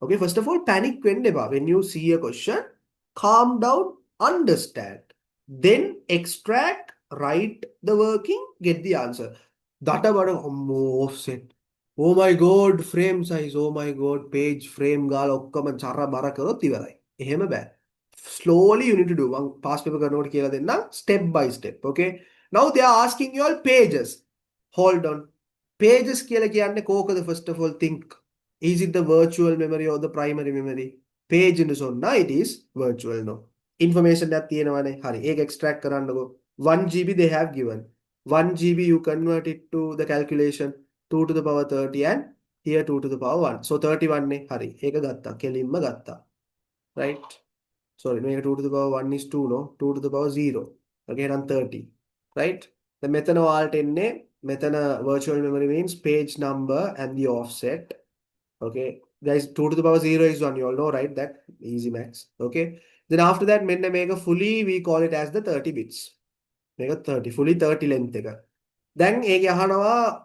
okay, first of all, panic වෙන්න එපා. When you see a question, calm down, understand. Then extract, write the working, get the answer. Data බඩ offset. Oh my god, frame size. Oh my god, page frame ගාලා ඔක්කොම චර බර කරොත් ඉවරයි. එහෙම බෑ. Slowly you need to do. Past paper convert කියලා දෙන්න step by step. Okay. Now they are asking you all pages. Hold on. Pages කියලා කියන්නේ කෝකද first of all think. Is it the virtual memory or the primary memory? Page into sonna it is virtual no. Information එකක් තියෙනවානේ. හරි. ඒක extract කරන්නකෝ. 1 GB they have given. 1 GB you convert it to the calculation 2 to the power 30 and here 2 to the power 1. So 31 නේ. හරි. ඒක ගත්තා. කෙලින්ම ගත්තා. Right? Sorry, no, 2 to the power 1 is 2, no? 2 to the power 0. Again, on 30. Right? The method of alt in method virtual memory means page number and the offset. Okay. Guys, 2 to the power 0 is 1. You all know, right? That easy max. Okay. Then after that, make a fully, we call it as the 30 bits. Make a 30, fully 30 length. Then,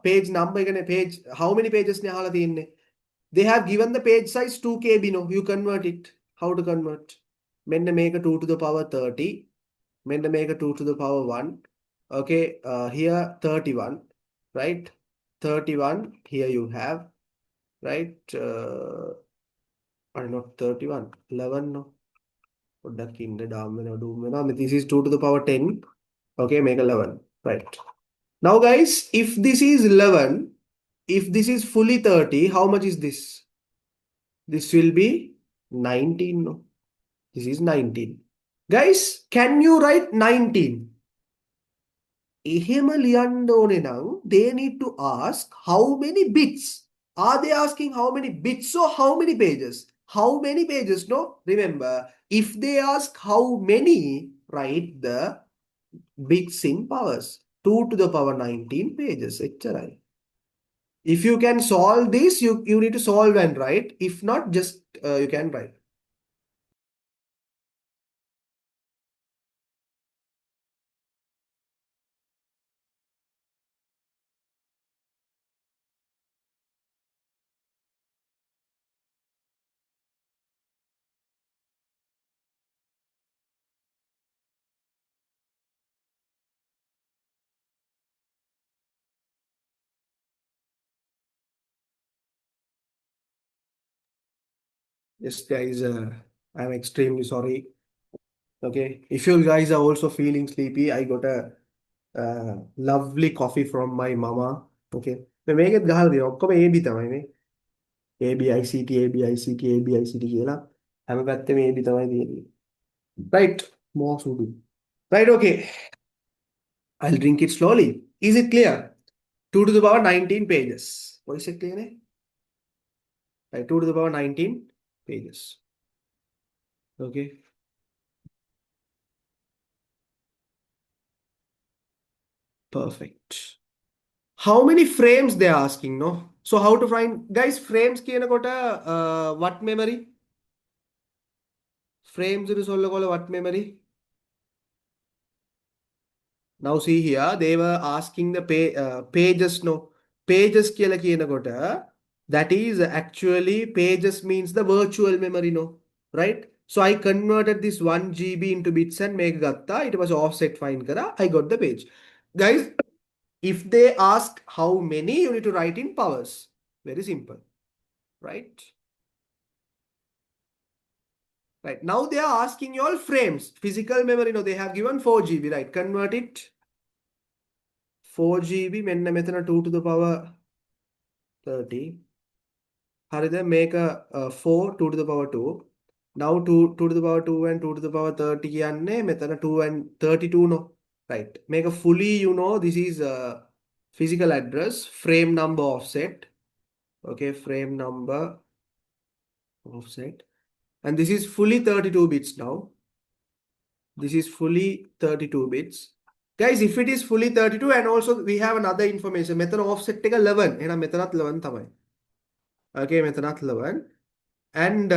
page number, page, how many pages? They have given the page size 2 KB. No, you convert it. How to convert? Make a 2 to the power 30. Make a 2 to the power 1. Okay, here 31, right? 31, here you have, right? Not 31, 11, no. This is 2 to the power 10. Okay, make 11, right? Now, guys, if this is 11, if this is fully 30, how much is this? This will be 19, no? This is 19. Guys, can you write 19? එහෙම ලියන්න ඕනේ නම් they need to ask how many bits. Are they asking how many bits or how many pages? How many pages? No, remember, if they ask how many, write the bits in powers. 2 to the power 19 pages. එච්චරයි. If you can solve this, you need to solve and write. If not, just you can write. Yes, guys, I'm extremely sorry. Okay, if you guys are also feeling sleepy, I got a lovely coffee from my mama. Okay, මේකෙත් ගහලා දෙනවා. ඔක්කොම AB තමයි මේ. ABICT ABICT ABICT කියලා හැම පැත්තෙම AB තමයි තියෙන්නේ. Right, more සුදු. Right, okay. I'll drink it slowly. Is it clear? 2 to the power 19 pages. Voice it clear? Right, 2 to the power 19 pages. Okay. Perfect. How many frames they are asking, no? So how to find, guys, frames කියනකොට what memory? Frames is what memory? Now see here, they were asking the pages, no? Pages කියලා කියනකොට that is actually pages means the virtual memory, no? Right? So I converted this 1 GB into bits and make gatta. It was offset fine kara. I got the page. Guys, if they ask how many, you need to write in powers. Very simple, right? Right. Now they are asking you all frames. Physical memory, no, they have given 4 GB, right? Convert it. 4 GB, මෙන්න මෙතන 2 to the power 30. හරිද? Make a 4, 2 to the power 2. Now 2 to the power 2 and 2 to the power 30 කියන්නේ මෙතන 2 and 32, no? Right. Make a fully, you know, this is a physical address, frame number offset. Okay, frame number offset. And this is fully 32 bits now. This is fully 32 bits. Guys, if it is fully 32 and also we have another information. Method offset එක 11. එහෙනම් මෙතනත් 11 තමයි. Okay, මෙතනත් 11. And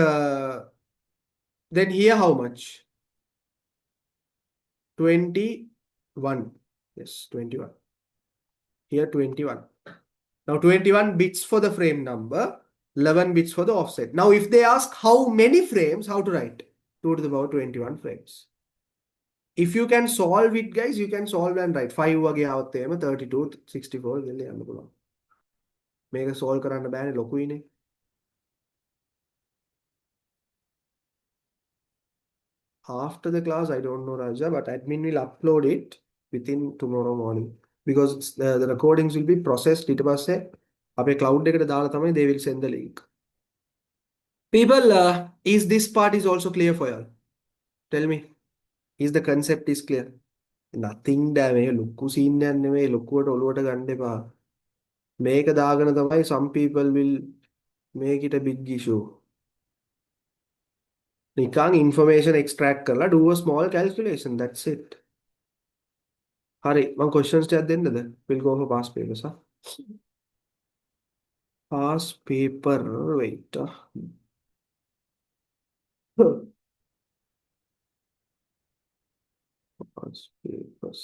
then here how much? 21. Yes, 21. Here 21. Now 21 bits for the frame number, 11 bits for the offset. Now if they ask how many frames, how to write? 2 to the power 21 frames. If you can solve it, guys, you can solve and write 5 වගේ આવත් එහෙම 32 64 කියලා යන්න පුළුවන්. මේක solve කරන්න බෑනේ ලොකුයිනේ. After the class, I don't know, Raja, but admin will upload it within tomorrow morning because the recordings will be processed. ඊට පස්සේ අපේ cloud එකට දාලා තමයි they will send the link. People, is this part is also clear for you? Tell me, is the concept is clear? Nothing da මේ ලොකු scene එකක් නෙමෙයි ලොකුවට ඔලුවට ගන්න එපා. මේක දාගෙන තමයි some people will make it a big issue. නිකන් information extract කරලා do a small calculation, that's it. හරි මම questions ටිකක් දෙන්නද? We'll go for past papers, huh? Past paper, wait. Past papers.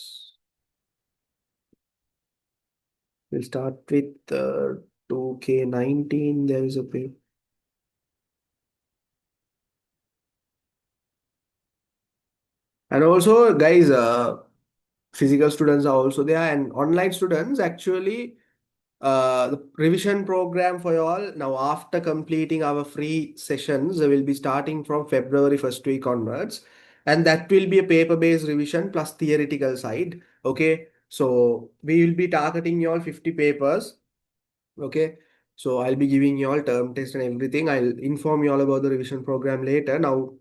We'll start with 2K19. There is a paper. And also, guys, physical students are also there, and online students actually the revision program for you all. Now, after completing our free sessions, we will be starting from February first week onwards, and that will be a paper-based revision plus theoretical side. Okay, so we will be targeting you all 50 papers. Okay, so I'll be giving you all term test and everything. I'll inform you all about the revision program later. Now,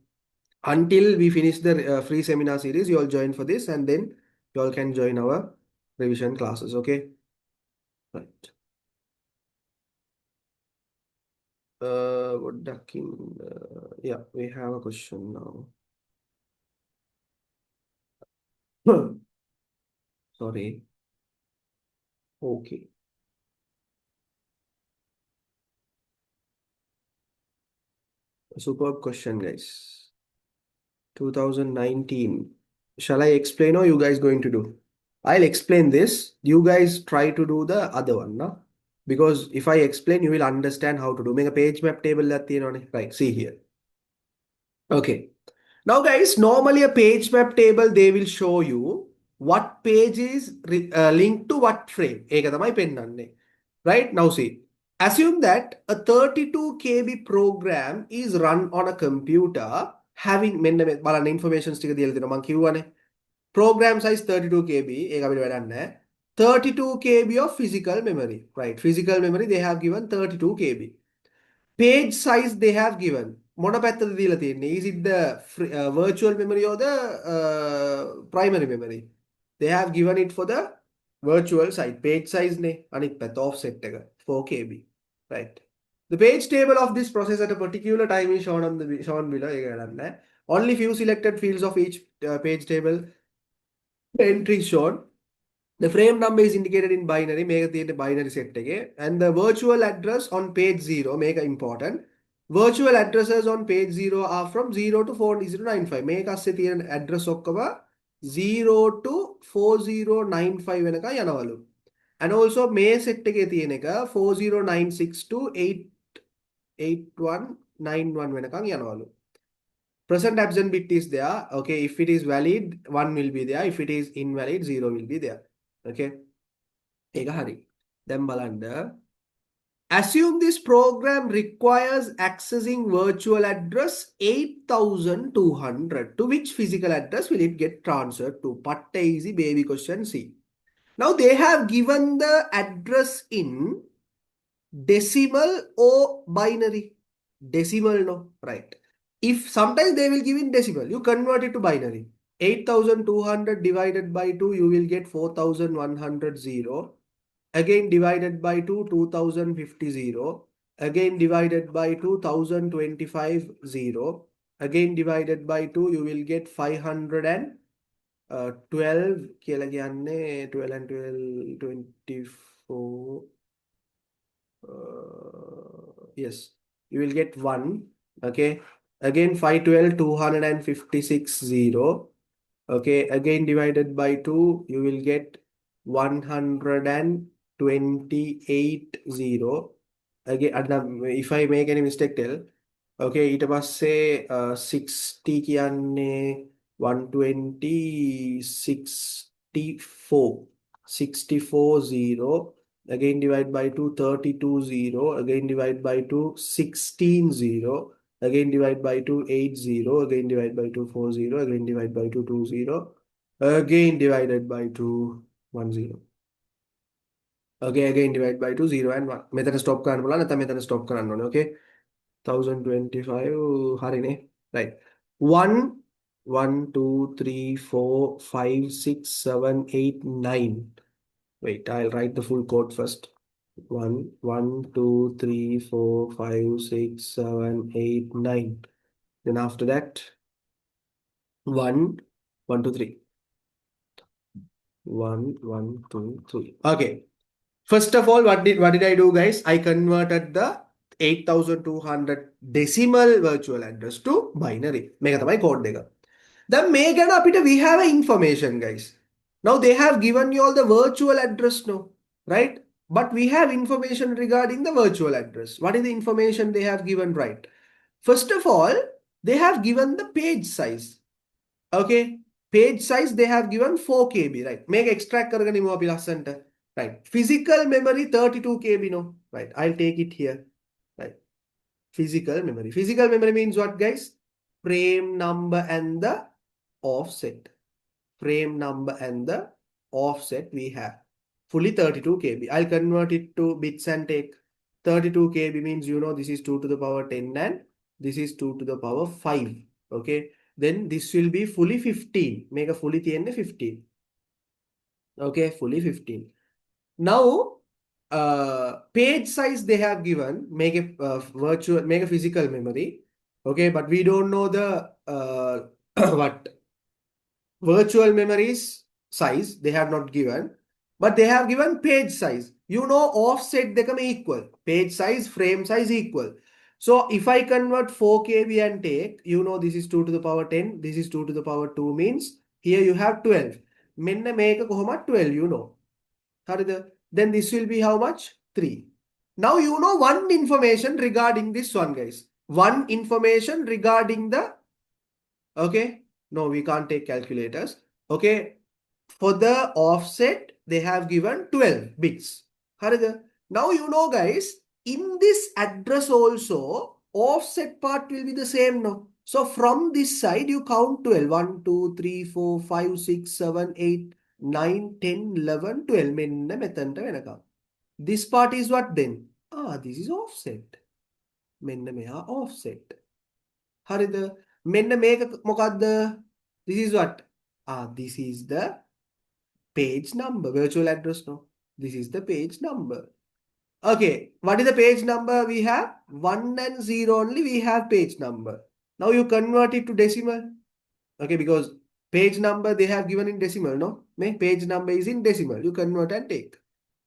until we finish the free seminar series, you all join for this, and then you all can join our revision classes. Okay, right. What ducking? Yeah, we have a question now. Sorry. Okay. Superb question, guys. 2019. Shall I explain or you guys going to do? I'll explain this. You guys try to do the other one, no? Because if I explain, you will understand how to do. Make a page map table that right. See here. Okay. Now, guys, normally a page map table, they will show you what page is linked to what frame. Right? Now, see. Assume that a 32 KB program is run on a computer having information program size 32 KB 32 KB of physical memory, right? Physical memory they have given 32 KB. Page size they have given. Is it the virtual memory or the primary memory? They have given it for the virtual side. Page size ne anik path offset 4 KB. Right. The page table of this process at a particular time is shown below. Only few selected fields of each page table entry is shown. The frame number is indicated in binary, make the binary set again. And the virtual address on page 0, make it important. Virtual addresses on page 0 are from 0 to 4095. Make us set an address okkava 0 to 4095 venaka yanavalu. And also may set එක තියෙන එක 4096 to 88191 වෙනකන් යනවලු. Present absent bit is there. Okay, if it is valid, 1 will be there. If it is invalid, 0 will be there. Okay. ඒක හරි. දැන් බලන්න. Assume this program requires accessing virtual address 8200. To which physical address will it get transferred to? Patta easy baby question C. Now they have given the address in decimal or binary. Decimal, no, right. If sometimes they will give in decimal, you convert it to binary. 8200 divided by 2, you will get 4100 0. Again divided by 2, 2050 0. Again divided by 2, 1025 0. Again divided by 2, you will get 512 12 and 12 24. Yes, you will get 1. Okay, again 512 256 0. Okay, again divided by 2, you will get 128 0. Again, if I make any mistake, tell. Okay, it must say 60 kiyanne 120 64 0. Again divide by 2 32 0. Again divide by 2 16 0. again divide by 2, 80, again divide by 2, 40, again divide by 2, 20, again divided by 2, 10. Okay, again divide by 2, 0 and 1. Method stop කරන්න බලන්න නැත්නම් මෙතන stop කරන්න ඕනේ. Okay. 1025 හරිනේ. Right. 1 1 2 3 4 5 6 7 8 9. Wait, I'll write the full code first. 1 1 2 3 4 5 6 7 8 9. Then after that 1 1 2 3. 1 1 2 3. Okay. First of all, what did I do, guys? I converted the 8200 decimal virtual address to binary. මේක තමයි code එක. Then මේ ගැන අපිට we have a information, guys. Now they have given you all the virtual address now, right? But we have information regarding the virtual address. What is the information they have given, right? First of all, they have given the page size. Okay, page size they have given 4 KB, right? Make extract කරගෙන ඉමු අපි ලස්සන්ට. Right. Physical memory 32 KB, no? Right. I'll take it here. Right. Physical memory. Physical memory means what, guys? Frame number and the offset. Frame number and the offset we have. Fully 32 KB. I'll convert it to bits and take 32 KB means, you know, this is 2 to the power 10 and this is 2 to the power 5. Okay. Then this will be fully 15. Make a fully 15. Okay, fully 15. Now, page size they have given, make a physical memory. Okay, but we don't know the what virtual memories size they have not given, but they have given page size. You know, offset they come equal. Page size, frame size equal. So if I convert 4 KB and take, you know, this is 2 to the power 10, this is 2 to the power 2 means here you have 12. මෙන්න මේක කොහොමද 12, you know. Then this will be how much? 3. Now you know one information regarding this one, guys. One information regarding the, okay, no, we can't take calculators. Okay, for the offset, they have given 12 bits. Now you know, guys, in this address also, offset part will be the same now. So from this side, you count 12. 1, 2, 3, 4, 5, 6, 7, 8, 9, 10, 11, 12. This part is what then? This is offset. Offset. Harida. This is what? This is the page number. Virtual address, no? This is the page number. Okay, what is the page number we have? 1 and 0 only we have page number. Now you convert it to decimal. Okay, because page number they have given in decimal, no? Page number is in decimal. You convert and take.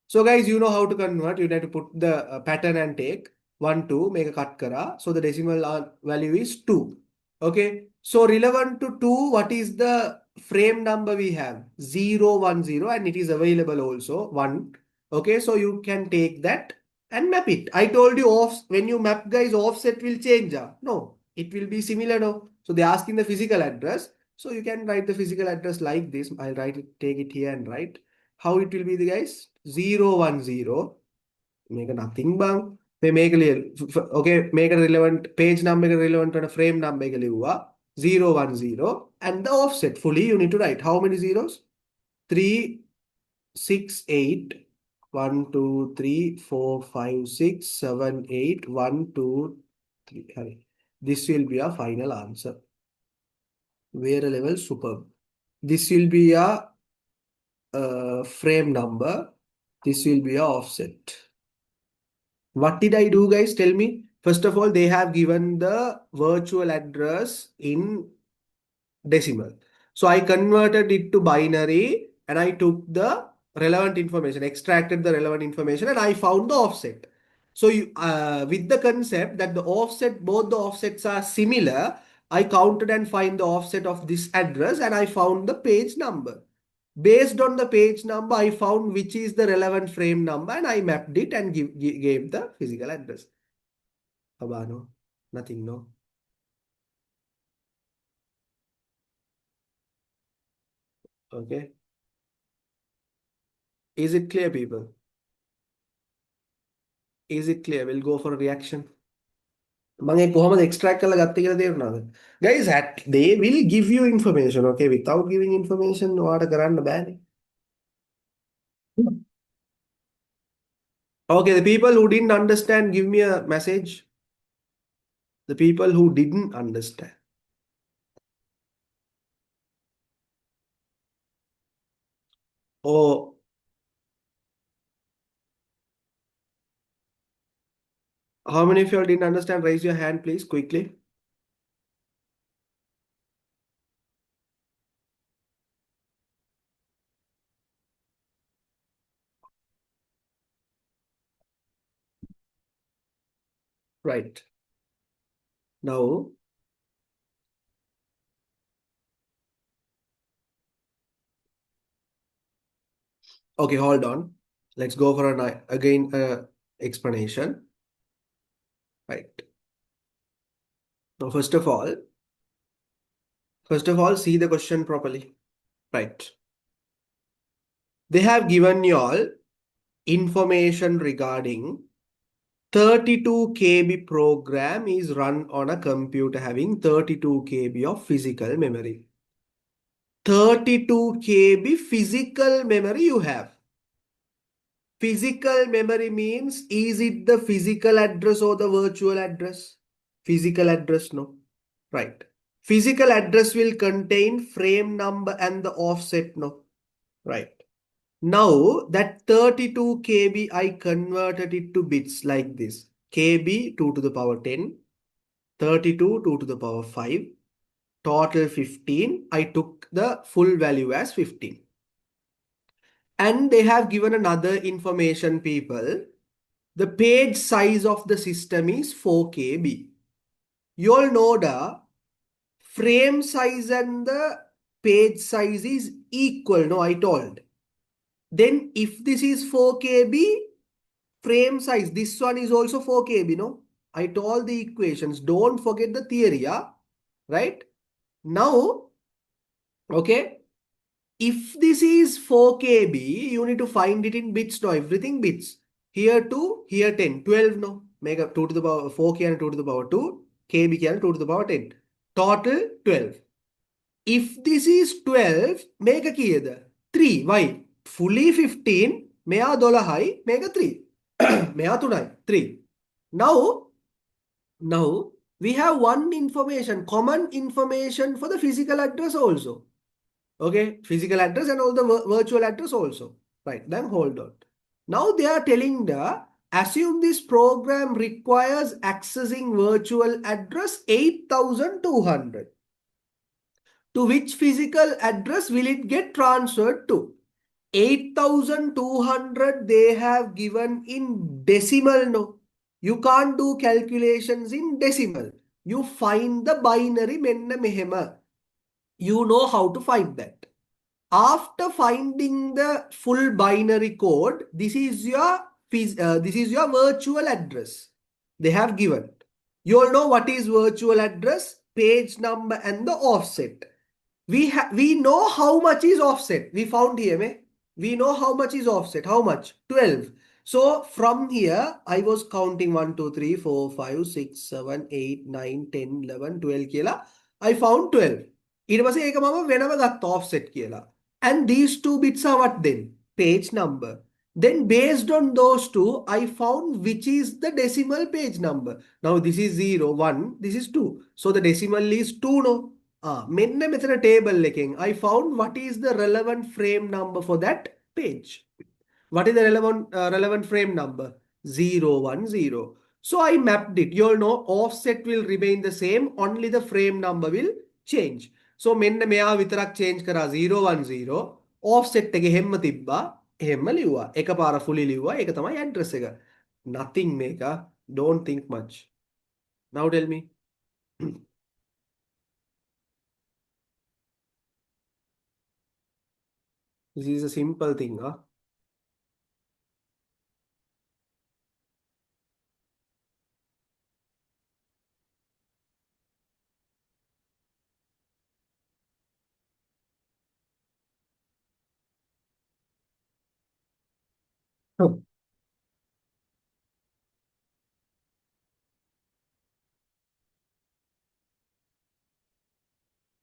So guys, you know how to convert. You have to put the pattern and take 1, 2, make a cut kara. So the decimal value is 2. Okay. So relevant to 2, what is the frame number we have? 0, 1, 0, and it is available also 1. Okay. So you can take that and map it. I told you when you map, guys, offset will change. No, it will be similar. No. So they ask in the physical address. So you can write the physical address like this. I'll write it, take it here and write. How it will be, the guys? 0, 1, 0. Make a nothing bang. Make a okay, make a relevant page number relevant and a frame number 0, 1, 0. And the offset fully you need to write. How many zeros? 3, 6, 8. 1, 2, 3, 4, 5, 6, 7, 8. 1, 2, 3. This will be a final answer. Where a level superb. This will be a frame number. This will be a offset. What did I do, guys? Tell me. First of all, they have given the virtual address in decimal. So I converted it to binary and I took the relevant information, extracted the relevant information, and I found the offset. So with the concept that the offset, both the offsets are similar, I counted and find the offset of this address and I found the page number. Based on the page number, I found which is the relevant frame number and I mapped it and gave the physical address. Abano, nothing, no. Okay. Is it clear, people? Is it clear? We'll go for a reaction. මම ඒ කොහොමද extract කරලා ගත්තේ කියලා තේරුණාද? Guys, they will give you information, okay? Without giving information ඔයාට කරන්න බෑනේ. Okay, the people who didn't understand, give me a message. The people who didn't understand. Or how many of y'all didn't understand? Raise your hand, please, quickly. Right. Now, okay, hold on. Let's go for an again explanation. Right. Now, first of all, see the question properly. Right. They have given you all information regarding 32 KB program is run on a computer having 32 KB of physical memory. 32 KB physical memory you have. Physical memory means, is it the physical address or the virtual address? Physical address, no. Right. Physical address will contain frame number and the offset, no. Right. Now that 32 KB, I converted it to bits like this. KB 2 to the power 10, 32 2 to the power 5, total 15. I took the full value as 15. And they have given another information, people. The page size of the system is 4 KB. You all know the frame size and the page size is equal, no, I told. Then if this is 4 KB, frame size, this one is also 4 KB, no? I told the equations. Don't forget the theory, yeah? Right? Now, okay, if this is 4 KB, you need to find it in bits, no? Everything bits. Here 2, here 10, 12, no? Make up 2 to the power 4 can 2 to the power 2, KB can 2 to the power 10. Total 12. If this is 12, make a key 3. Why? Fully 15, මෙයා 12යි, මේක 3. මෙයා 3යි, 3. Now we have one information, common information for the physical address also. Okay, physical address and all the virtual address also. Right, then hold on. Now they are telling assume this program requires accessing virtual address 8200. To which physical address will it get transferred to? 8200 they have given in decimal, no? You can't do calculations in decimal. You find the binary menna mehema. You know how to find that. After finding the full binary code, this is your virtual address. They have given. You all know what is virtual address, page number and the offset. We know how much is offset. We found here, we know how much is offset. How much? 12. So from here, I was counting 1, 2, 3, 4, 5, 6, 7, 8, 9, 10, 11, 12 කියලා. I found 12. ඊට පස්සේ ඒක මම වෙනම ගත්ත offset කියලා. And these two bits are what then? Page number. Then based on those two, I found which is the decimal page number. Now this is 0, 1, this is 2. So the decimal is 2, no? මෙන්න මෙතන table එකෙන් I found what is the relevant frame number for that page. What is the relevant frame number? 010. So I mapped it. You all know offset will remain the same, only the frame number will change. So මෙන්න මෙයා විතරක් change කරා 010, offset එක හැම්ම තිබ්බා, එහෙම්ම ලිව්වා. එකපාර fully ලිව්වා. ඒක තමයි address එක. Nothing මේක. Don't think much. Now tell me. This is a simple thing, huh?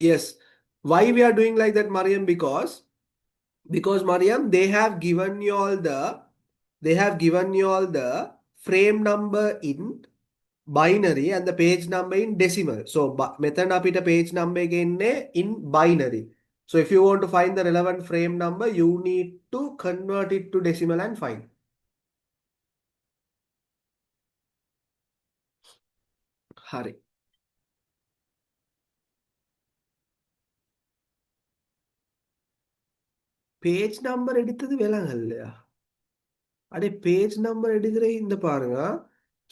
Yes. Why we are doing like that, Mariam? Because Mariam, they have given you all the frame number in binary and the page number in decimal. So method අපිට page number එක එන්නේ in binary. So if you want to find the relevant frame number, you need to convert it to decimal and find. හරි. Page number எடுத்தது விளங்கலையா? அடே page number எடுக்கிற இந்த பாருங்க.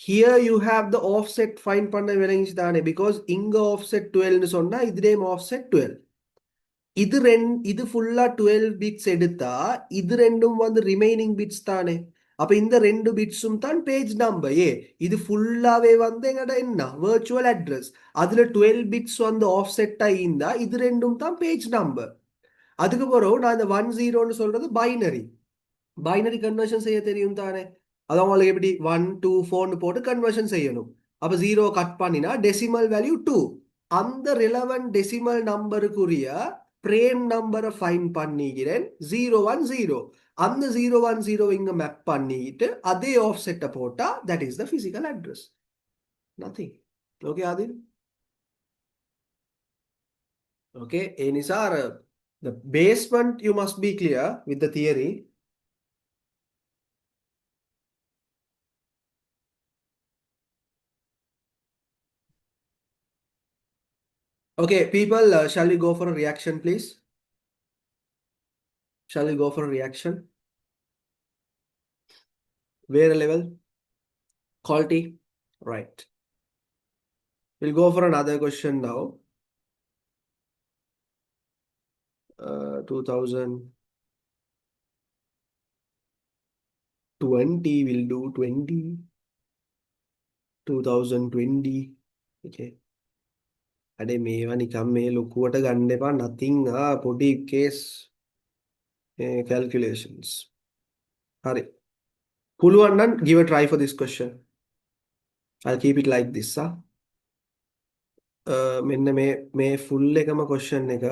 Here you have the offset find பண்ண விளங்கிச்சு தானே, because இங்க offset 12 னு சொன்னா இதுலயும் offset 12. இது ஃபுல்லா 12 பிட்ஸ் எடுத்தா இது ரெண்டும் வந்து ரிமைனிங் பிட்ஸ் தானே. அப்ப இந்த ரெண்டு பிட்ஸும் தான் பேஜ் நம்பர். இது ஃபுல்லாவே வந்து எங்கட என்ன வர்ச்சுவல் அட்ரஸ். அதுல 12 பிட்ஸ் வந்து ஆஃப்செட் ஆயிருந்தா இது ரெண்டும் தான் பேஜ் நம்பர். அதுக்கு பிறகு நான் இந்த 10ன்னு சொல்றது பைனரி. பைனரி கன்வர்ஷன் செய்ய தெரியும் தானே. அது உங்களுக்கு எப்படி 1 2 4ன்னு போட்டு கன்வர்ஷன் செய்யணும். அப்ப 0 கட் பண்ணினா டெசிமல் வேல்யூ 2. அந்த ரிலவெண்ட் டெசிமல் நம்பருக்குரிய பிரேம் நம்பரை ஃபைன் பண்ணிக்கிறேன் 010. அந்த 010 இங்க மேப் பண்ணிட்டு அதே ஆஃப் செட்டை போட்டா that is the physical address. Nothing. Okay Adil? Okay Nisar, the basement you must be clear with the theory. Okay, people, shall we go for a reaction, please? Shall we go for a reaction? Where level? Quality? Right. We'll go for another question now. 2020, we'll do 20. 2020. Okay. අඩේ මේවා නිකම් මේ ලොකුවට ගන්න එපා. nothing පොඩි case calculations. හරි. පුළුවන් නම් give a try for this question. I'll keep it like this. මෙන්න මේ full එකම question එක.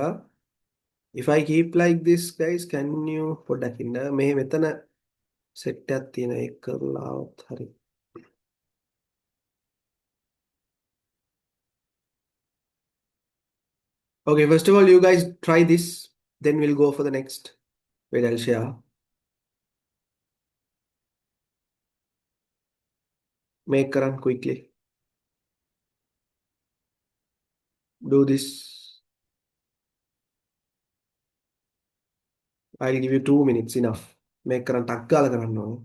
If I keep like this, guys, can you පොඩ්ඩක් ඉන්න. මේ මෙතන set එකක් තියෙන එක කරලාවත් හරි. Okay, first of all, you guys try this. Then we'll go for the next. Wait, I'll share. Make run quickly. Do this. I'll give you 2 minutes enough. Make කරන්න ටක් ගාලා කරන්න ඕනේ.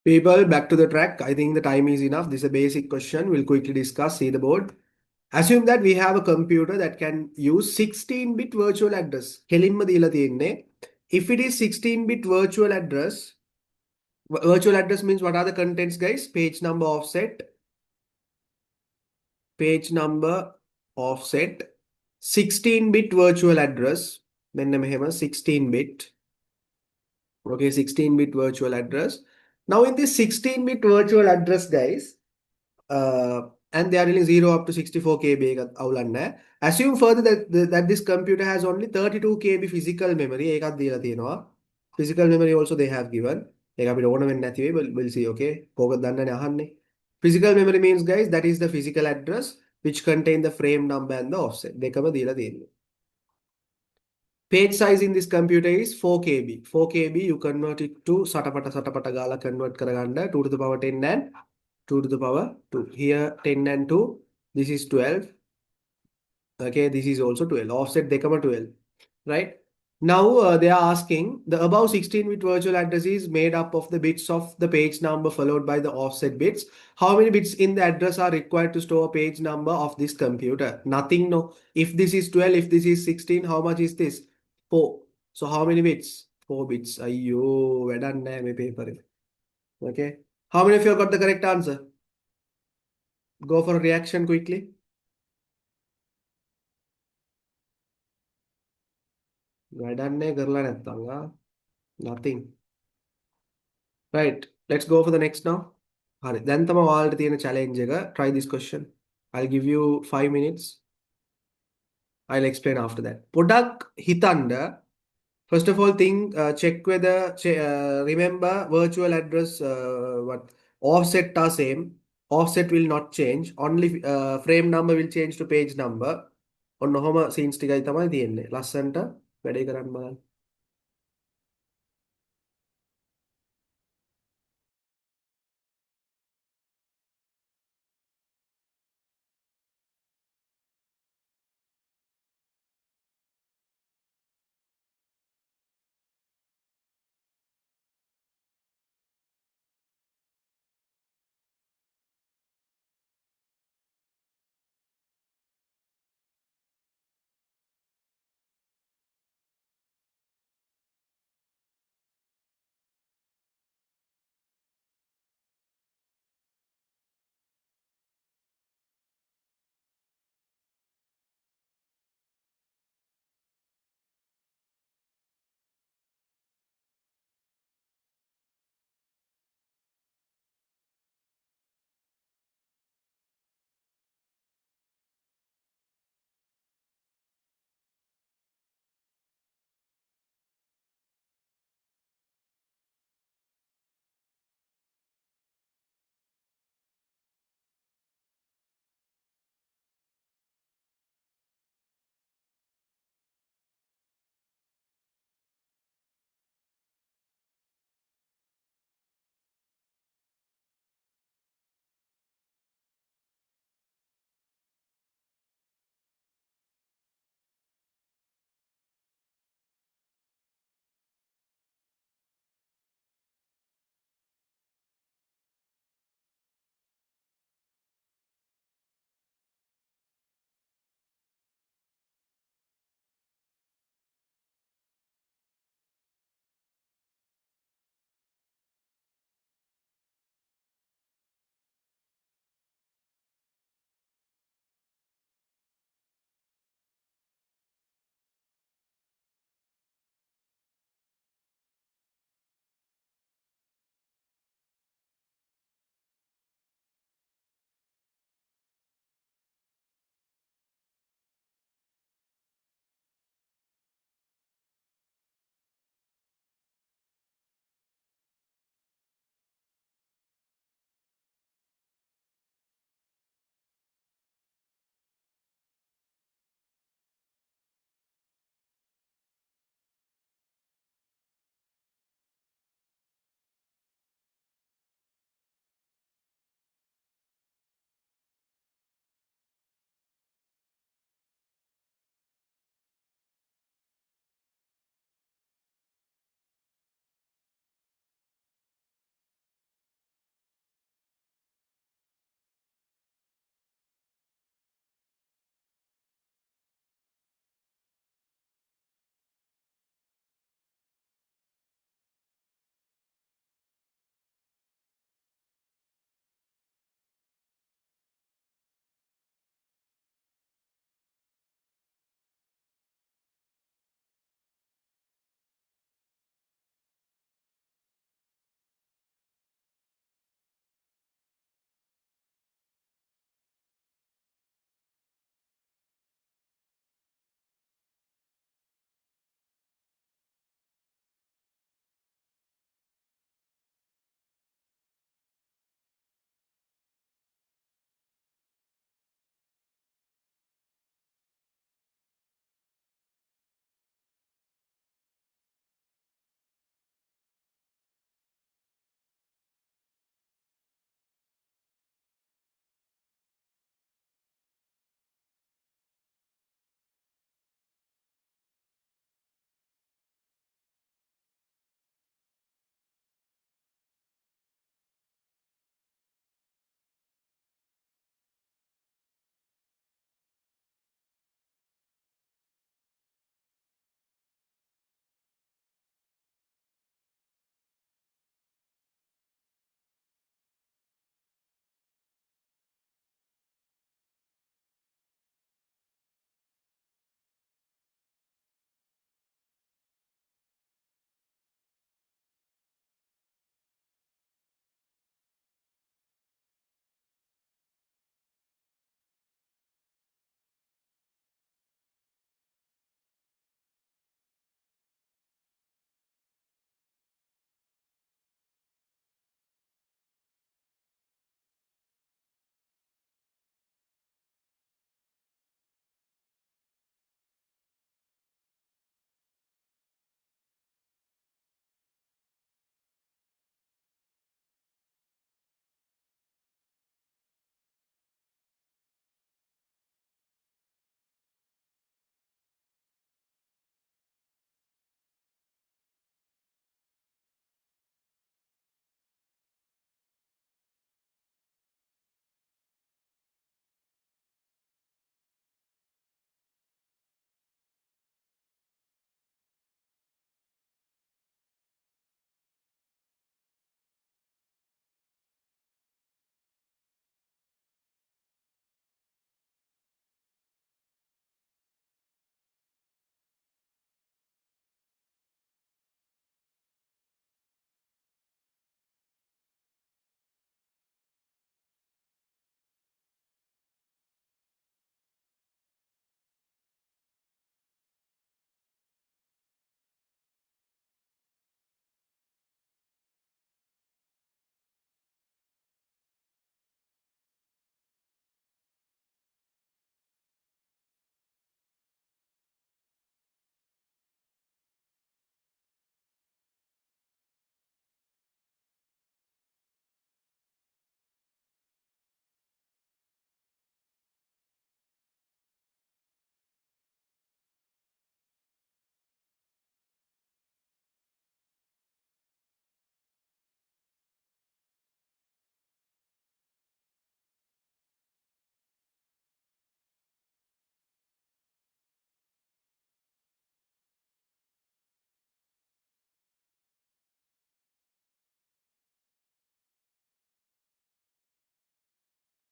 People, back to the track. I think the time is enough. This is a basic question. We'll quickly discuss. See the board. Assume that we have a computer that can use 16-bit virtual address. කෙලින්ම දීලා තියෙන්නේ. If it is 16-bit virtual address means what are the contents, guys? Page number, offset, 16-bit virtual address. Then 16-bit. Okay, 16-bit virtual address. Now in this 16-bit virtual address, guys, and they are dealing 0 up to 64 KB එකත් අවුලක් නැහැ. Assume further that this computer has only 32 KB physical memory. ඒකත් දීලා තියෙනවා. Physical memory also they have given. ඒක අපිට ඕන වෙන්නේ නැති වෙයි. We'll see. Okay. කෝකද දන්නනේ අහන්නේ. Physical memory means, guys, that is the physical address which contain the frame number and the offset. දෙකම දීලා තියෙනවා. Page size in this computer is 4 KB. 4 KB you convert it to සටපට ගාලා convert කරගන්න 2 to the power 10 and 2 to the power 2. Here 10 and 2. This is 12. Okay, this is also 12. Offset dekama 12. Right? Now they are asking the above 16-bit virtual address is made up of the bits of the page number followed by the offset bits. How many bits in the address are required to store a page number of this computer? Nothing, no. If this is 12, if this is 16, how much is this? 4. So how many bits? 4 bits. Ayyo, වැඩක් නැහැ මේ paper එක. Okay. How many of you have got the correct answer? Go for a reaction quickly. වැඩක් නැහැ කරලා නැත්තම්. Nothing. Right. Let's go for the next now. හරි. දැන් තමයි ඔයාලට තියෙන challenge එක. Try this question. I'll give you 5 minutes. I'll explain after that. පොඩක් හිතන්න. First of all, check whether remember virtual address what offset are same. Offset will not change. Only frame number will change to page number. ඔන්න ඔහොම scenes ටිකයි තමයි තියෙන්නේ. ලස්සන්ට වැඩේ කරන්න බලන්න.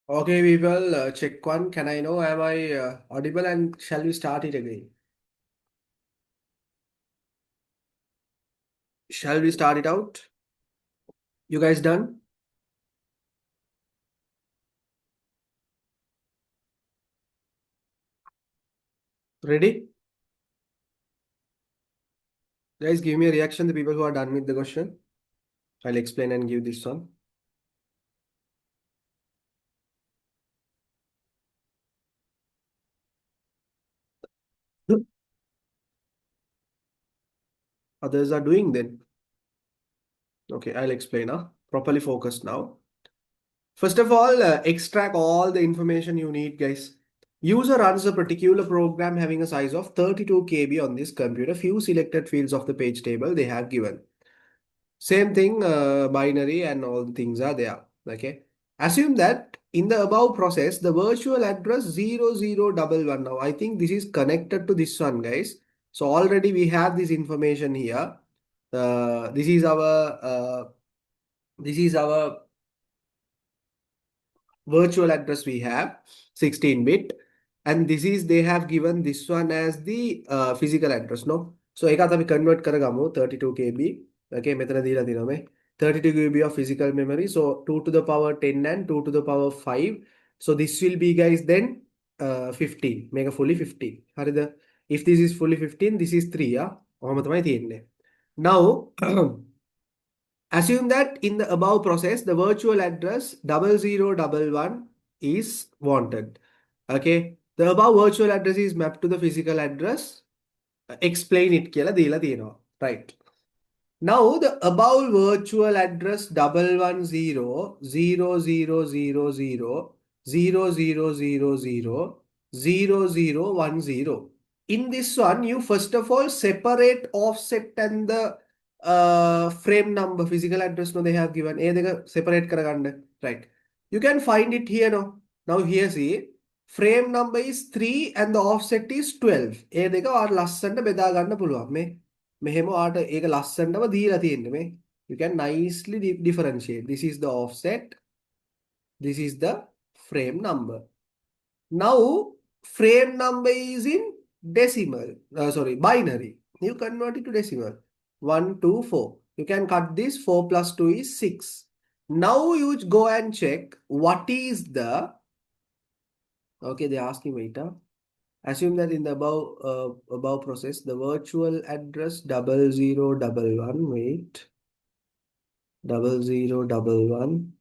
Okay, people, check one. Can I know, am I audible, and shall we start it again? Shall we start it out? You guys done? Ready? Guys, give me a reaction, the people who are done with the question. I'll explain and give this one. Others are doing then. Okay, I'll explain now. Properly focused now. First of all, extract all the information you need, guys. User runs a particular program having a size of 32 KB on this computer. Few selected fields of the page table they have given. Same thing, binary and all the things are there. Okay. Assume that in the above process, the virtual address 0011. Now, I think this is connected to this one, guys. So already we have this information here. Uh, this is our uh, this is our virtual address we have 16-bit, and this is they have given this one as the physical address, no? So එකත් අපි convert කරගමු 32 KB. Okay, මෙතන දීලා තියෙනවා මේ 32 KB of physical memory. So 2 to the power 10 and 2 to the power 5. So this will be, guys, then 15. මේක fully 15. හරිද? If this is fully 15, this is 3, yeah? ඔහොම තමයි තියෙන්නේ. Now assume that in the above process, the virtual address 0011 is wanted. Okay. The above virtual address is mapped to the physical address. Explain it කියලා දීලා තියෙනවා. Right. Now the above virtual address 110 0000000010. In this one, you first of all separate offset and the frame number, physical address no they have given. ඒ දෙක separate කරගන්න. Right. You can find it here no. Now here see, frame number is 3 and the offset is 12. ඒ දෙක ඔයාලා ලස්සනට බෙදා ගන්න පුළුවන්. මෙහෙම ඔයාලට ඒක ලස්සනටම දීලා තියෙන්නේ මේ. You can nicely differentiate. This is the offset. This is the frame number. Now frame number is in decimal. Sorry, binary. You convert it to decimal. 1, 2, 4. You can cut this. 4 plus 2 is 6. Now you go and check what is the. Okay, they're asking wait. Assume that in the above process, the virtual address 0011. Wait. 0011.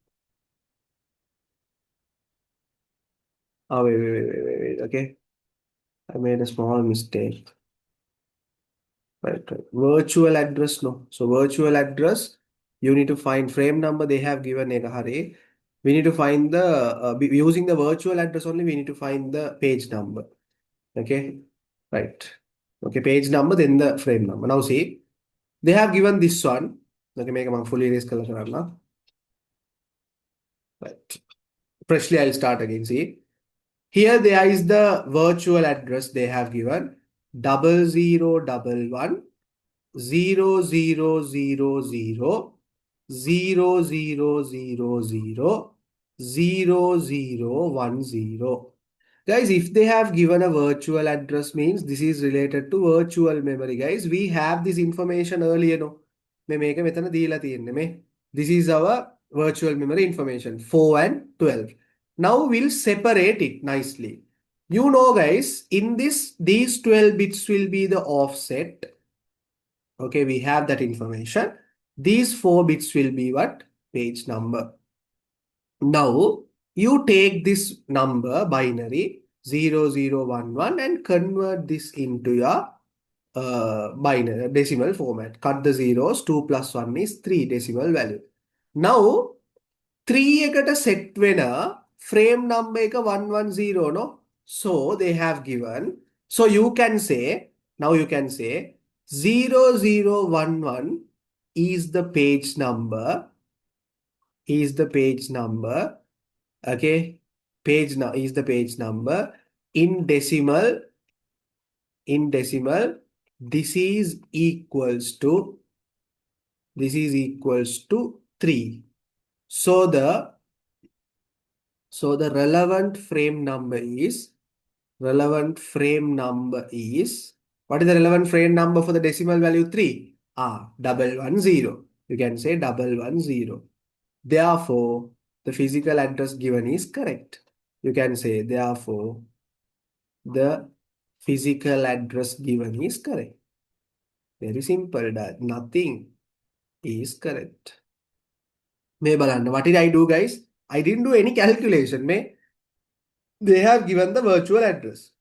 Oh, wait. Okay. I made a small mistake. Right. Virtual address, no. So virtual address, you need to find frame number they have given එක හරි. We need to find the, using the virtual address only, we need to find the page number. Okay. Right. Okay, page number, then the frame number. Now see, they have given this one. Okay, make a fully erase color කරන්න. Right. Freshly, I'll start again. See. Here there is the virtual address they have given 0011 0000000010. Guys, if they have given a virtual address means this is related to virtual memory, guys. We have this information earlier, no? මේක මෙතන දීලා තියෙන්නේ මේ. This is our virtual memory information 4 and 12. Now we'll separate it nicely. You know, guys, in this these 12 bits will be the offset. Okay, we have that information. These 4 bits will be what? Page number. Now you take this number binary 0011 and convert this into your binary decimal format. Cut the zeros. 2 plus 1 is 3 decimal value. Now 3 එකට set වෙන frame number එක 110 no. So they have given. So you can say, now you can say 0011 is the page number. Okay, page now is the page number in decimal. This is equals to 3. So So the relevant frame number is, relevant frame number is, what is the relevant frame number for the decimal value 3? Double 1 0. You can say double 1 0. Therefore, the physical address given is correct. You can say, therefore, the physical address given is correct. Very simple. That nothing is correct. May balanda. What did I do, guys? I didn't do any calculation. May they have given the virtual address.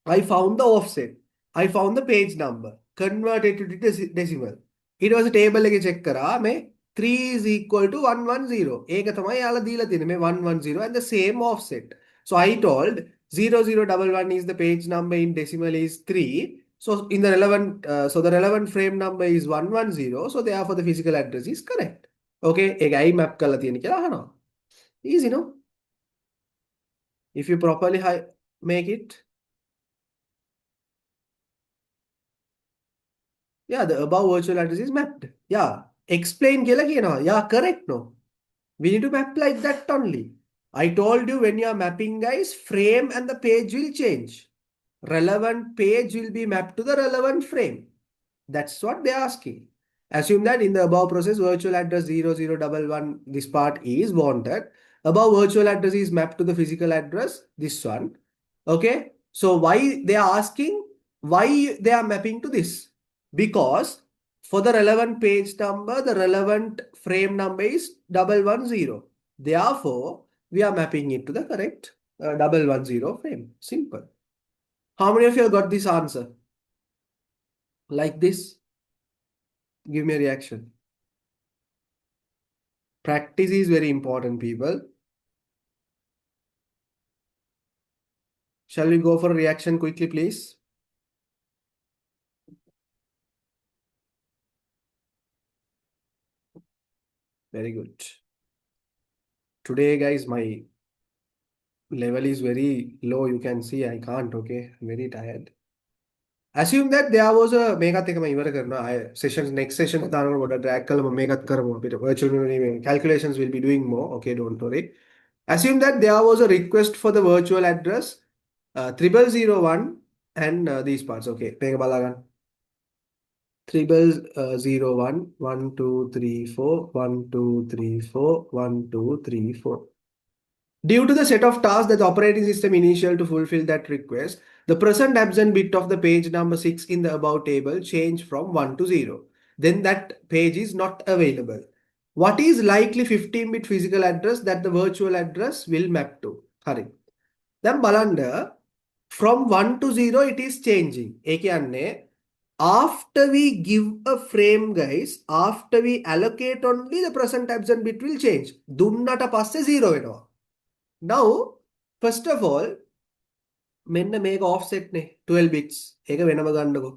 I found the offset. I found the page number. Converted to decimal. It was a table එක check කරා මේ 3 is equal to 110. ඒක තමයි යාලා දීලා තියෙන්නේ මේ 110 and the same offset. So I told 0011 is the page number in decimal is 3. So in the relevant so the relevant frame number is 110. So therefore the physical address is correct. Okay, ඒක ඇයි map කරලා තියෙන්නේ කියලා අහනවා. Easy, no? If you properly make it. Yeah, the above virtual address is mapped. Yeah, explain කියලා කියනවා. Yeah, correct, no? We need to map like that only. I told you when you are mapping, guys, frame and the page will change. Relevant page will be mapped to the relevant frame. That's what they're asking. Assume that in the above process, virtual address 0011, this part is wanted. Above virtual address is mapped to the physical address, this one. Okay. So why they are asking, why they are mapping to this? Because for the relevant page number, the relevant frame number is 110. Therefore, we are mapping it to the correct 110 frame. Simple. How many of you have got this answer? Like this? Give me a reaction. Practice is very important, people. Shall we go for a reaction quickly, please? Very good. Today, guys, my level is very low. You can see I can't, okay? I'm very tired. Assume that there was a මේකත් එකම ඉවර කරනවා. Sessions next session දානකොට පොඩ drag කරලා මම මේකත් කරමු. අපිට virtual memory calculations will be doing more. Okay, don't worry. Assume that there was a request for the virtual address 0001 and these parts. Okay, මේක බලා ගන්න. 0001 1 2 3 4 1 2 3 4 1 2 3 4. Due to the set of tasks that the operating system initial to fulfill that request, the present absent bit of the page number 6 in the above table changed from 1 to 0. Then that page is not available. What is likely 15-bit physical address that the virtual address will map to? Hari. Then balanda, from 1 to 0 it is changing. ඒ කියන්නේ after we give a frame, guys, after we allocate only, the present absent bit will change. දුන්නට පස්සේ 0 වෙනවා. Now, first of all, මෙන්න මේක offset නේ 12 bits. ඒක වෙනම ගන්නකො.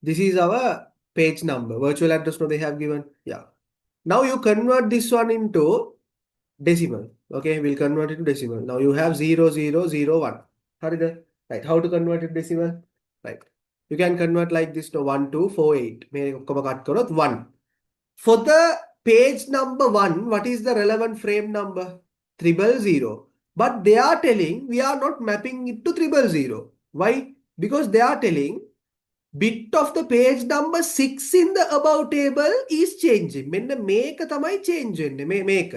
This is our page number. Virtual address no they have given. Yeah. Now you convert this one into decimal. Okay, we'll convert it to decimal. Now you have 0001. Right. How to convert it to decimal? Right. You can convert like this to 1248. මේ ඔක්කොම cut කරොත් 1. For the page number 1, what is the relevant frame number? 000. But they are telling we are not mapping it to 000. Why? Because they are telling bit of the page number 6 in the above table is changing. මෙන්න මේක තමයි change වෙන්නේ. මේක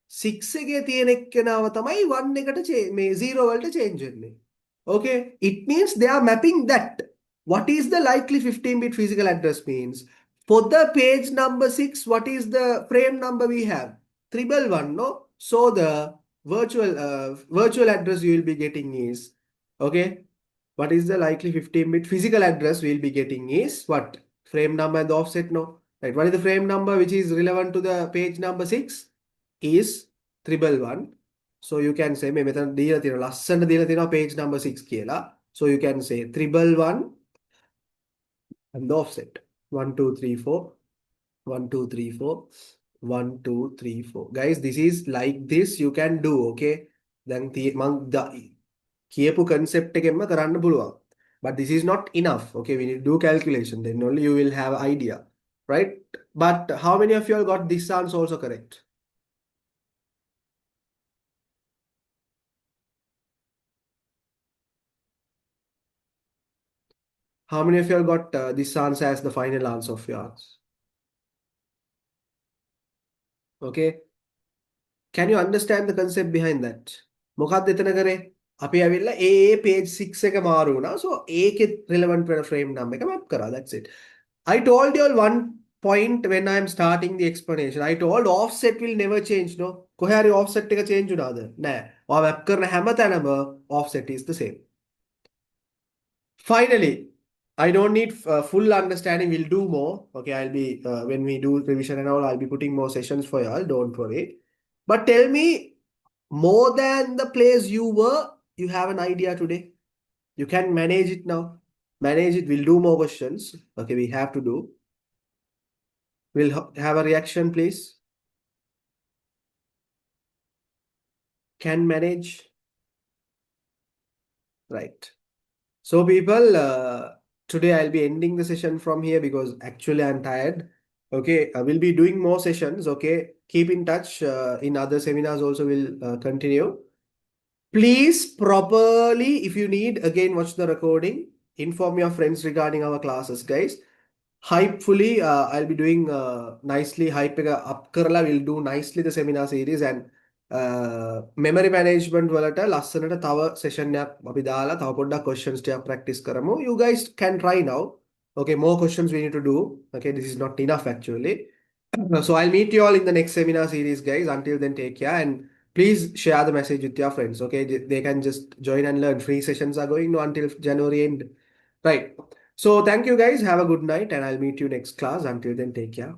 6 එකේ තියෙන එක්කෙනාව තමයි 1 එකට මේ 0 වලට change වෙන්නේ. Okay, it means they are mapping that. What is the likely 15-bit physical address means? For the page number 6, what is the frame number we have? 111, no? So the virtual address you will be getting is, okay, what is the likely 15-bit physical address we will be getting is what? Frame number and the offset, no? Right, what is the frame number which is relevant to the page number 6? Is 111. So you can say, මේ මෙතන දීලා තියෙනවා ලස්සන දීලා තියෙනවා page number 6 කියලා. So you can say 111 and the offset 1 2 3 4 1 2 3 4 1 2 3 4. Guys, this is like this you can do. Okay, දැන් මං කියපු concept එකෙන්ම කරන්න පුළුවන්. But this is not enough. Okay, we need to do calculation, then only you will have idea, right? But how many of you all got this answer also correct? How many of you all got this answer as the final answer of yours? Okay. Can you understand the concept behind that? මොකක්ද එතන කරේ? අපි ඇවිල්ලා ඒ page 6 එක මාරු වුණා. So ඒකෙත් relevant වෙන frame number එක map කරා. That's it. I told you all one point when I am starting the explanation. I told offset will never change, no? කොහේ හරි offset එක change වුණාද? නෑ. ඔයා map කරන හැම තැනම offset is the same. Finally, I don't need full understanding. We'll do more. Okay, I'll be when we do revision and all, I'll be putting more sessions for y'all. Don't worry. But tell me, more than the place you were, you have an idea today. You can manage it now. Manage it. We'll do more questions. Okay, we have to do. We'll have a reaction, please. Can manage. Right. So people, today I'll be ending the session from here because actually I'm tired. Okay, I will be doing more sessions. Okay, keep in touch. In other seminars also will continue. Please properly, if you need, again watch the recording. Inform your friends regarding our classes, guys. Hypefully, I'll be doing nicely. Hype up karla will do nicely the seminar series and memory management වලට ලස්සනට තව session එකක් අපි දාලා තව පොඩ්ඩක් questions ටිකක් practice කරමු. You guys can try now. Okay, more questions we need to do. Okay, this is not enough actually. So I'll meet you all in the next seminar series, guys. Until then, take care and please share the message with your friends. Okay, they can just join and learn. Free sessions are going on until January end. Right. So thank you guys. Have a good night and I'll meet you next class. Until then, take care.